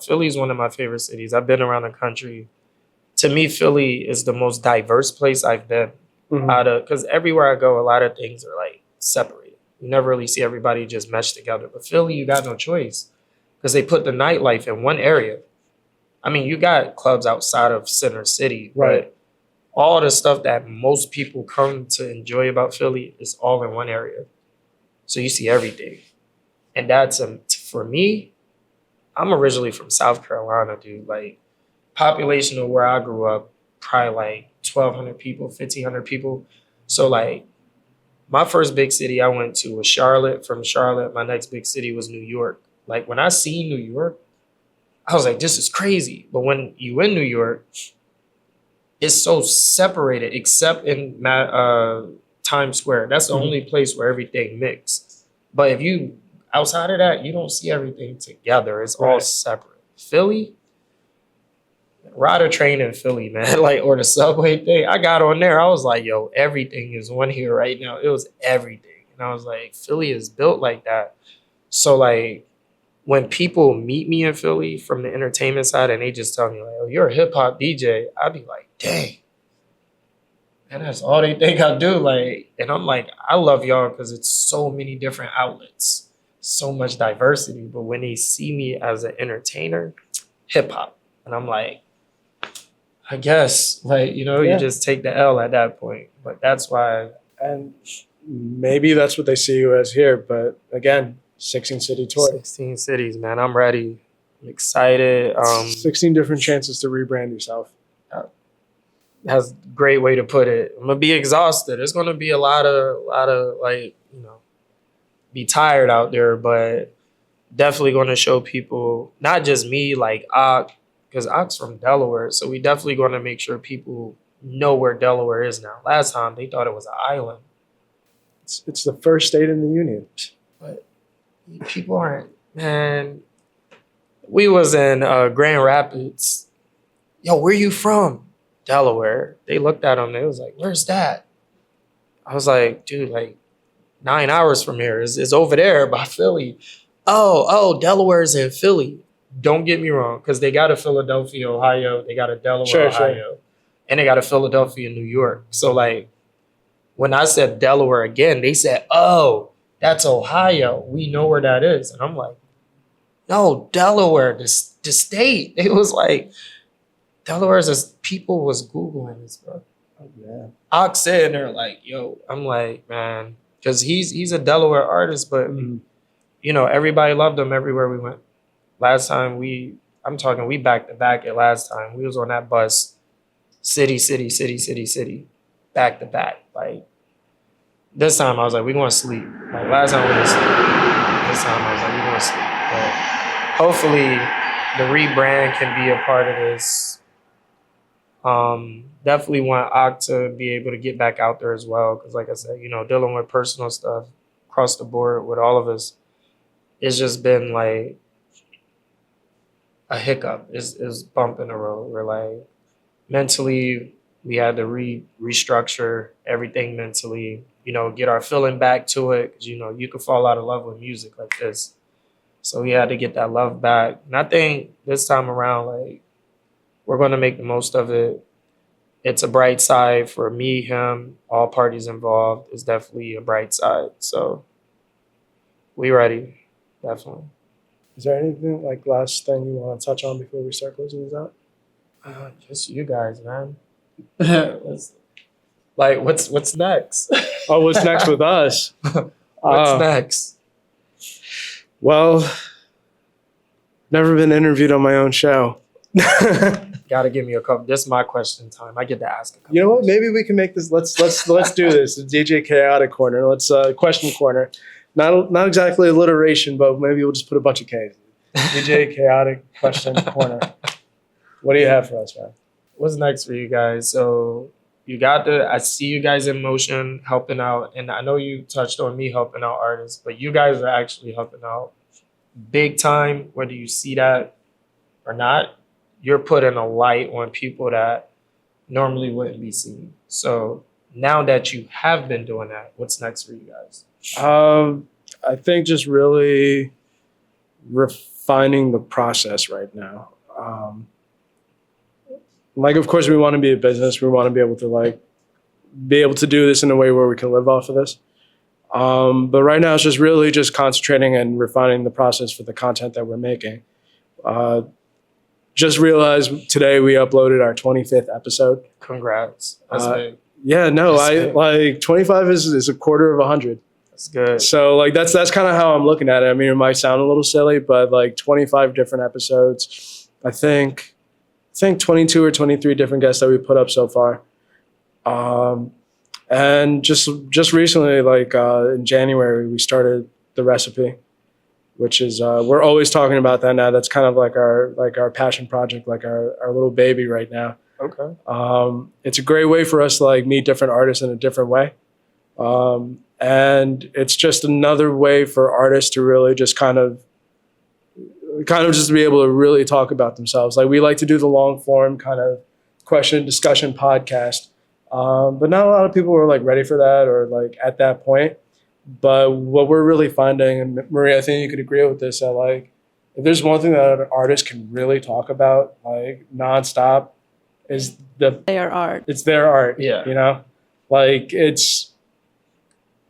Philly's one of my favorite cities. I've been around the country. To me, Philly is the most diverse place I've been because everywhere I go, a lot of things are like separated. You never really see everybody just meshed together. But Philly, you got no choice because they put the nightlife in one area. I mean, you got clubs outside of Center City, but all the stuff that most people come to enjoy about Philly is all in one area. So you see everything. And that's, for me, I'm originally from South Carolina, dude. Like, population of where I grew up, probably like 1,200 people, 1,500 people. So like my first big city I went to was Charlotte. From Charlotte, my next big city was New York. Like when I seen New York, I was like, this is crazy. But when you in New York, it's so separated except in Times Square. That's the only place where everything mixed. But if you, outside of that, you don't see everything together. It's all separate. Philly, ride a train in Philly, man, or the subway thing. I got on there. I was like, yo, everything is on here right now. It was everything. And I was like, Philly is built like that. So like when people meet me in Philly from the entertainment side and they just tell me like, oh, you're a hip hop DJ, I'd be like, dang. And that's all they think I do. Like, and I'm like, I love y'all because it's so many different outlets, so much diversity. But when they see me as an entertainer, hip hop, and I'm like, I guess, you just take the L at that point. But that's why. And maybe that's what they see you as here. But again, 16 city tour. 16 cities, man. I'm ready. I'm excited. 16 different chances to rebrand yourself. That's a great way to put it. I'm going to be exhausted. There's going to be a lot of be tired out there. But definitely going to show people, not just me, like because Ock's from Delaware, so we definitely going to make sure people know where Delaware is now. Last time, they thought it was an island. It's the first state in the union. But people aren't, man. We was in Grand Rapids. Yo, where you from? Delaware. They looked at him. They was like, where's that? I was like, dude, 9 hours from here. It's over there by Philly. Oh, Delaware's in Philly. Don't get me wrong, because they got a Philadelphia, Ohio. They got a Delaware, Ohio. And they got a Philadelphia, New York. So, when I said Delaware again, they said, oh, that's Ohio. We know where that is. And I'm like, no, Delaware, the state. It was like, Delaware's, people was Googling this, bro. Oh, yeah. Ock sitting there like, yo, I'm like, man, because he's a Delaware artist, but, everybody loved him everywhere we went. Last time we back to back it last time. We was on that bus, city, back to back. This time I was like, we're going to sleep. Last time we didn't sleep. This time I was like, we're going to sleep. But hopefully the rebrand can be a part of this. Definitely want Ock to be able to get back out there as well. Because like I said, dealing with personal stuff across the board with all of us, it's just been a hiccup. Is bump in the road. We're mentally, we had to restructure everything mentally, get our feeling back to it. Because, you can fall out of love with music like this. So we had to get that love back. And I think this time around, we're going to make the most of it. It's a bright side for me, him, all parties involved. It's definitely a bright side. So we ready, definitely. Is there anything, last thing you want to touch on before we start closing this out? Just you guys, man. What's next? Oh, what's next with us? What's next? Well, never been interviewed on my own show. Gotta give me a couple. This is my question time. I get to ask a couple. You know what? Maybe we can make this. Let's do this. The DJ Kaotic corner. Let's question corner. Not exactly alliteration, but maybe we'll just put a bunch of K's. DJ Kaotic question corner. What do you have for us, man? What's next for you guys? So I see you guys in motion helping out. And I know you touched on me helping out artists, but you guys are actually helping out big time, whether you see that or not. You're putting a light on people that normally wouldn't be seen. So now that you have been doing that, what's next for you guys? I think just really refining the process right now. Like, of course, we want to be a business. We want to be able to do this in a way where we can live off of this. But right now, it's just really just concentrating and refining the process for the content that we're making. Just realized today we uploaded our 25th episode. Congrats. That's big. Yeah, no, That's big. like 25 is a quarter of 100. That's good. So like that's kind of how I'm looking at it. I mean, it might sound a little silly, but like 25 different episodes. I think 22 or 23 different guests that we put up so far. And just recently, like in January, we started the recipe, which is we're always talking about that now. That's kind of like our passion project, like our little baby right now. Okay. It's a great way for us to like meet different artists in a different way. And it's just another way for artists to really just kind of just be able to really talk about themselves. Like we like to do the long form kind of question and discussion podcast. But not a lot of people are like ready for that or like at that point. But what we're really finding, and Maria, I think you could agree with this, that like if there's one thing that an artist can really talk about like nonstop is Their art. it's their art. Yeah. You know? Like it's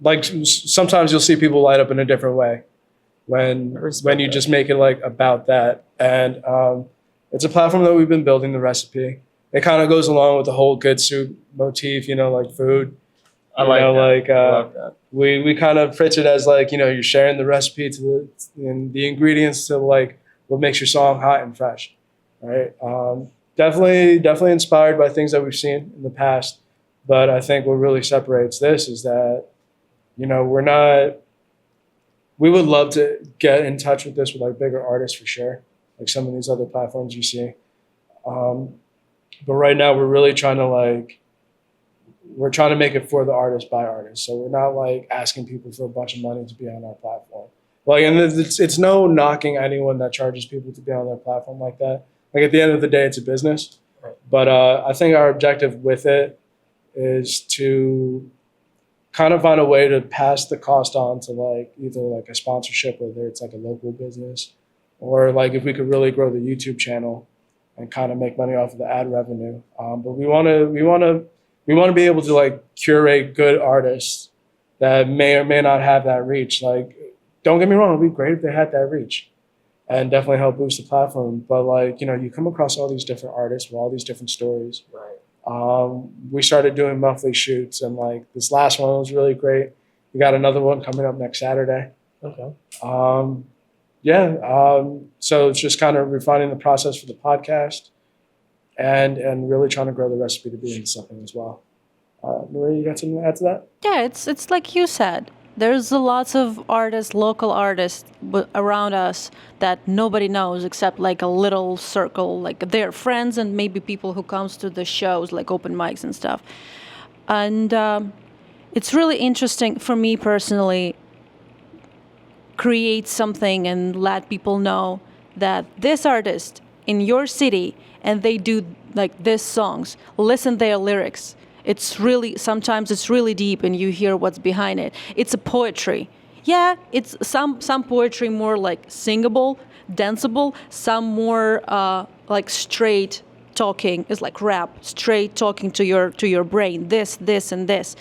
like sometimes you'll see people light up in a different way when you just make it like about that. And it's a platform that we've been building, the recipe. It kind of goes along with the whole good soup motif, you know, like food. I like that. We kind of pitch it as like, you know, you're sharing the recipe and the ingredients to like what makes your song hot and fresh, right? Definitely inspired by things that we've seen in the past. But I think what really separates this is that, you know, we would love to get in touch with this with like bigger artists for sure, like some of these other platforms you see. But right now we're really trying to make it for the artist by artist. So we're not like asking people for a bunch of money to be on our platform. Like, and it's no knocking anyone that charges people to be on their platform like that. Like at the end of the day, it's a business. Right. But I think our objective with it is to kind of find a way to pass the cost on to like either like a sponsorship, whether it's like a local business, or like if we could really grow the YouTube channel and kind of make money off of the ad revenue. But we want to be able to like curate good artists that may or may not have that reach. Like, don't get me wrong, it'd be great if they had that reach and definitely help boost the platform. But like, you know, you come across all these different artists with all these different stories. Right. We started doing monthly shoots, and like this last one was really great. We got another one coming up next Saturday. Okay. So it's just kind of refining the process for the podcast and really trying to grow the recipe to be into something as well. Maria, you got something to add to that? Yeah, it's like you said. There's lots of artists, local artists around us that nobody knows except like a little circle, like their friends and maybe people who comes to the shows, like open mics and stuff. And it's really interesting for me personally, create something and let people know that this artist in your city and they do like this songs, listen their lyrics. Sometimes it's really deep and you hear what's behind it. It's a poetry. Yeah, it's some poetry more like singable, danceable, some more like straight talking. It's like rap, straight talking to your brain, this, and this.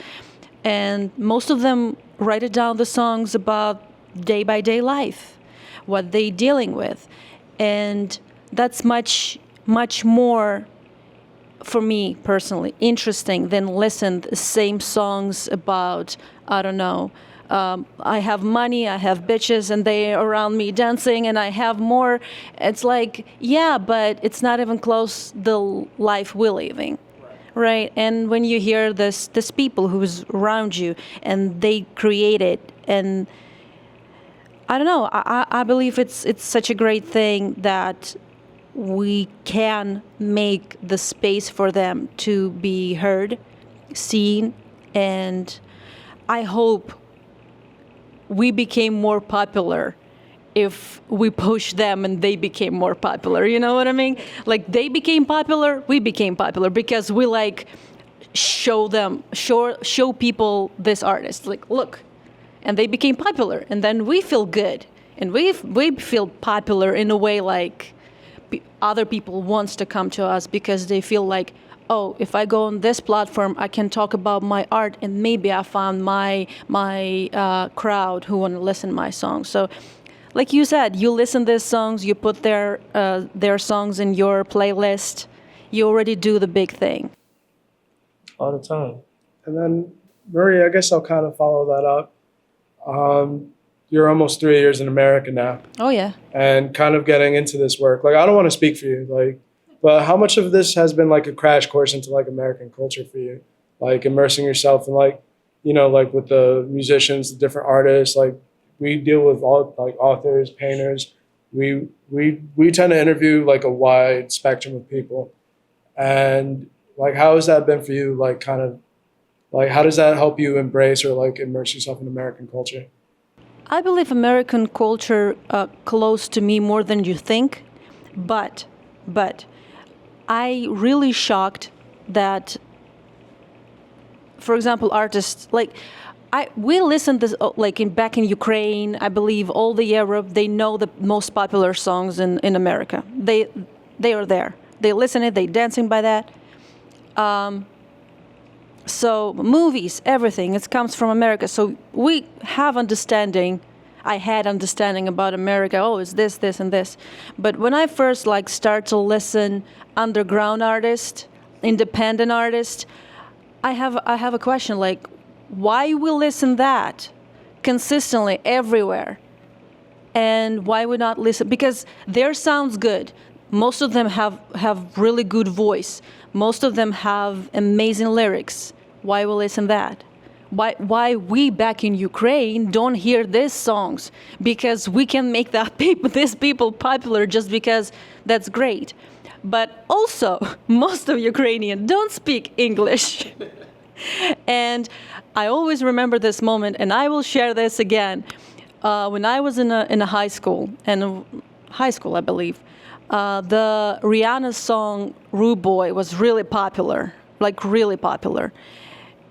And most of them write it down the songs about day-by-day life, what they're dealing with. And that's much more, for me personally, interesting than listen the same songs about, I don't know, I have money, I have bitches, and they around me dancing, and I have more. It's like, yeah, but it's not even close the life we're living. Right? And when you hear this people who's around you, and they create it, and I don't know, I believe it's such a great thing that we can make the space for them to be heard scene, and I hope we became more popular if we push them and they became more popular. You know what I mean? Like, they became popular, we became popular because we like show people this artist. Like, look, and they became popular, and then we feel good, and we feel popular in a way like other people wants to come to us because they feel like, oh, if I go on this platform, I can talk about my art, and maybe I found my crowd who want to listen to my songs. So, like you said, you listen to these songs, you put their songs in your playlist, you already do the big thing. All the time. And then, Marie, I guess I'll kind of follow that up. You're almost 3 years in America now. Oh, yeah. And kind of getting into this work. Like, I don't want to speak for you, like, but how much of this has been like a crash course into like American culture for you? Like, immersing yourself in like, you know, like with the musicians, the different artists, like we deal with all like authors, painters. We tend to interview like a wide spectrum of people. And like, how has that been for you? Like, kind of, like, how does that help you embrace or like immerse yourself in American culture? I believe American culture close to me more than you think, but I really shocked that, for example, artists like we listened this like back in Ukraine. I believe all the Europe, they know the most popular songs in America. They are there. They listen it. They dancing by that. So movies, everything, it comes from America. So we have understanding. I had understanding about America. Oh, it's this, this, and this. But when I first like start to listen underground artists, independent artists, I have a question like, why we listen that consistently everywhere, and why we not listen? Because their sounds good. Most of them have really good voice. Most of them have amazing lyrics. Why we listen that? Why we back in Ukraine don't hear these songs? Because we can make these people popular just because that's great. But also, most of Ukrainians don't speak English. And I always remember this moment, and I will share this again. When I was in a high school, I believe, the Rihanna song "Rude Boy" was really popular, like really popular.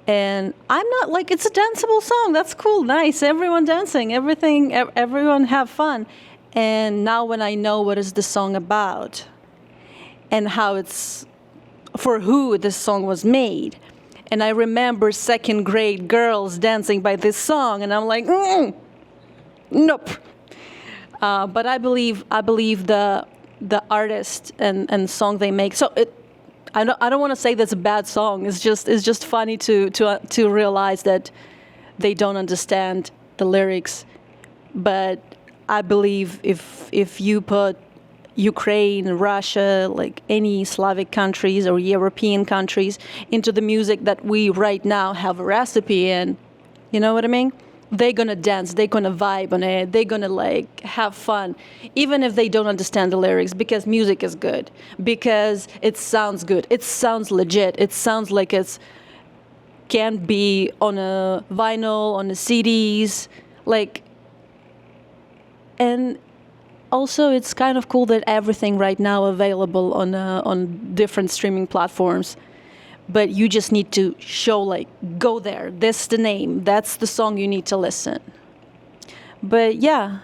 And I'm not like, it's a danceable song. That's cool, nice. Everyone dancing, everything, everyone have fun. And now when I know what is the song about and how it's, for who this song was made, and I remember second grade girls dancing by this song, and I'm like, nope. But I believe the artist and song they make. So I don't want to say that's a bad song. It's just funny to realize that they don't understand the lyrics. But I believe if you put Ukraine, Russia, like any Slavic countries or European countries into the music that we right now have a recipe in, you know what I mean? They're gonna dance, they're gonna vibe on it, they're gonna like have fun, even if they don't understand the lyrics, because music is good, because it sounds good, it sounds legit, it sounds like it's can be on a vinyl, on the CDs, like. And also, it's kind of cool that everything right now available on different streaming platforms. But you just need to show, like, go there. That's the name. That's the song you need to listen. But yeah,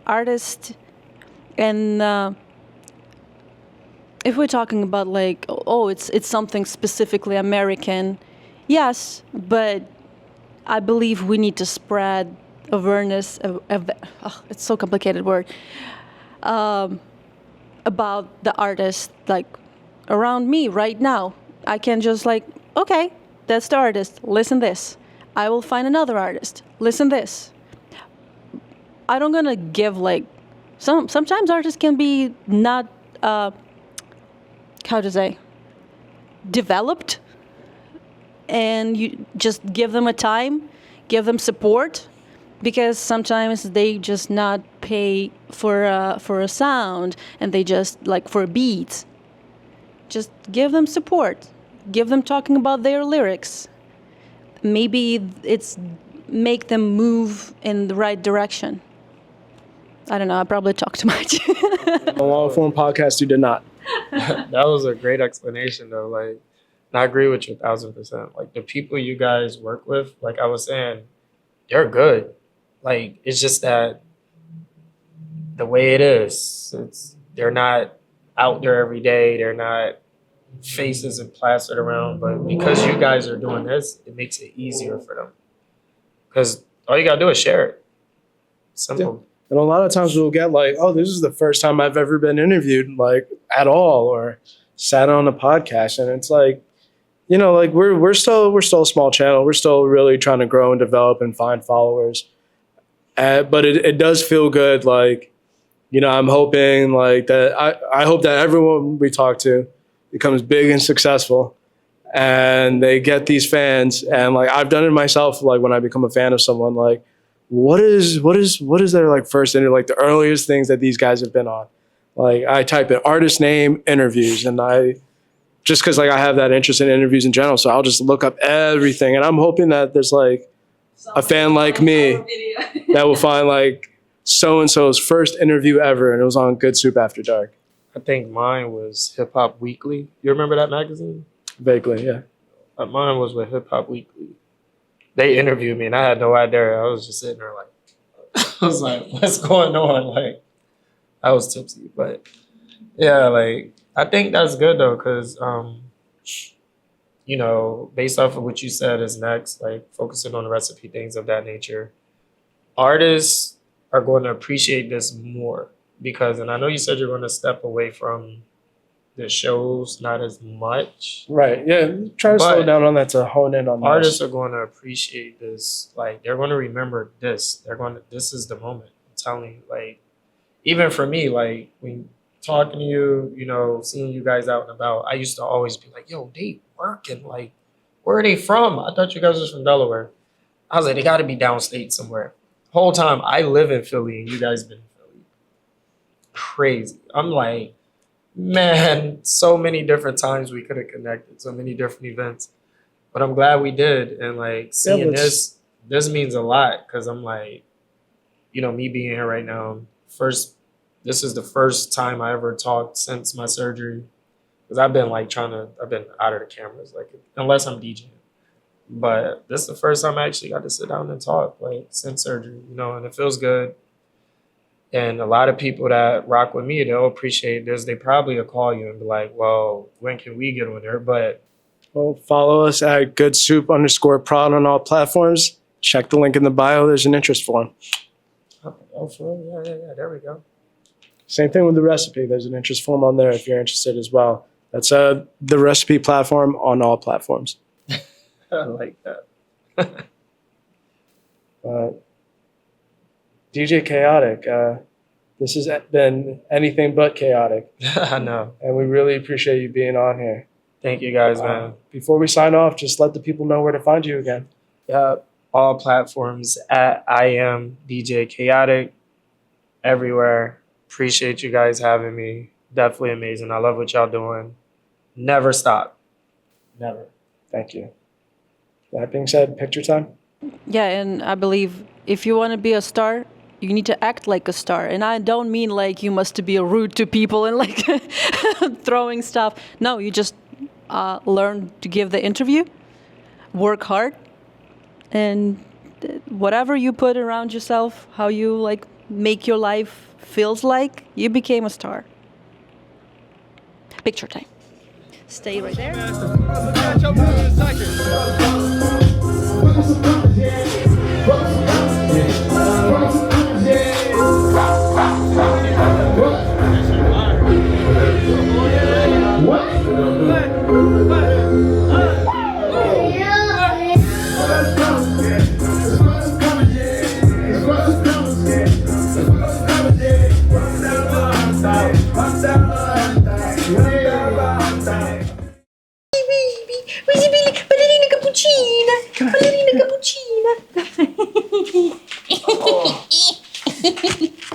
artist, and if we're talking about like, oh, it's something specifically American, yes. But I believe we need to spread awareness. It's so complicated word. About the artist, like. Around me right now, I can just like, okay, that's the artist, listen this. I will find another artist, listen this. I don't gonna give like, sometimes artists can be not, how to say, developed, and you just give them a time, give them support, because sometimes they just not pay for a sound, and they just like for beats. Just give them support. give them talking about their lyrics. Maybe it's make them move in the right direction. I don't know, I probably talk too much. A long form podcast, you did not. That was a great explanation though. Like, and I agree with you 1,000%. Like the people you guys work with, like I was saying, they're good. Like it's just that the way it is, they're not out there every day. They're not faces and plastered around. But because you guys are doing this, it makes it easier for them. Because all you gotta do is share it. Simple. Yeah. And a lot of times we'll get like, oh, this is the first time I've ever been interviewed like at all or sat on a podcast. And it's like, you know, like we're still a small channel. We're still really trying to grow and develop and find followers. But it does feel good. Like, you know, I'm hoping like that. I hope that everyone we talk to becomes big and successful and they get these fans. And like, I've done it myself. Like when I become a fan of someone, like, what is their like first interview, like the earliest things that these guys have been on? Like I type in artist name, interviews, and just because like I have that interest in interviews in general, so I'll just look up everything. And I'm hoping that there's like a fan like me that will find like so-and-so's first interview ever, and it was on Good Soup After Dark. I think mine was Hip Hop Weekly. You remember that magazine? Vaguely, yeah. Mine was with Hip Hop Weekly. They interviewed me and I had no idea. I was just sitting there like, I was like, what's going on? Like, I was tipsy. But yeah, like, I think that's good though, because, you know, based off of what you said is next, like focusing on the recipe, things of that nature, artists are going to appreciate this more because, and I know you said you're going to step away from the shows not as much. Right. Yeah. Try to slow down on that to hone in on artists are going to appreciate this. Like they're going to remember this. This is the moment. I'm telling you, like, even for me, like when talking to you, you know, seeing you guys out and about, I used to always be like, yo, they working. Like, where are they from? I thought you guys was from Delaware. I was like, they got to be downstate somewhere. Whole time I live in Philly and you guys been in Philly. Crazy. I'm like, man, so many different times we could have connected, so many different events. But I'm glad we did. And like seeing this means a lot because I'm like, you know, me being here right now, this is the first time I ever talked since my surgery. Because I've been like I've been out of the cameras, like unless I'm DJing. But this is the first time I actually got to sit down and talk, like since surgery, you know, and it feels good. And a lot of people that rock with me, they'll appreciate this. They probably will call you and be like, well, when can we get on there? But well, follow us at goodsoup_prod on all platforms. Check the link in the bio. There's an interest form. Oh, for real? Yeah. There we go. Same thing with the recipe. There's an interest form on there if you're interested as well. That's the recipe platform on all platforms. I like that. DJ Kaotic, this has been anything but chaotic. I know. And we really appreciate you being on here. Thank you guys, man. Before we sign off, just let the people know where to find you again. Yeah, all platforms at I am DJ Kaotic, everywhere. Appreciate you guys having me. Definitely amazing. I love what y'all doing. Never stop. Never. Thank you. That being said, picture time. Yeah, and I believe if you want to be a star, you need to act like a star. And I don't mean like you must be rude to people and like throwing stuff. No, you just learn to give the interview, work hard, and whatever you put around yourself, how you like make your life feels like, you became a star. Picture time. Stay right there.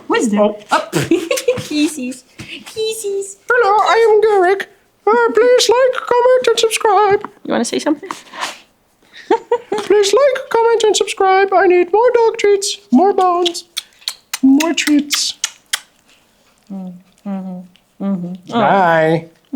Wisdom. Oh. Kisses. Hello, I am Derek. Please Please like, comment, and subscribe. You want to say something? Please like, comment, and subscribe. I need more dog treats, more bones, more treats. Bye.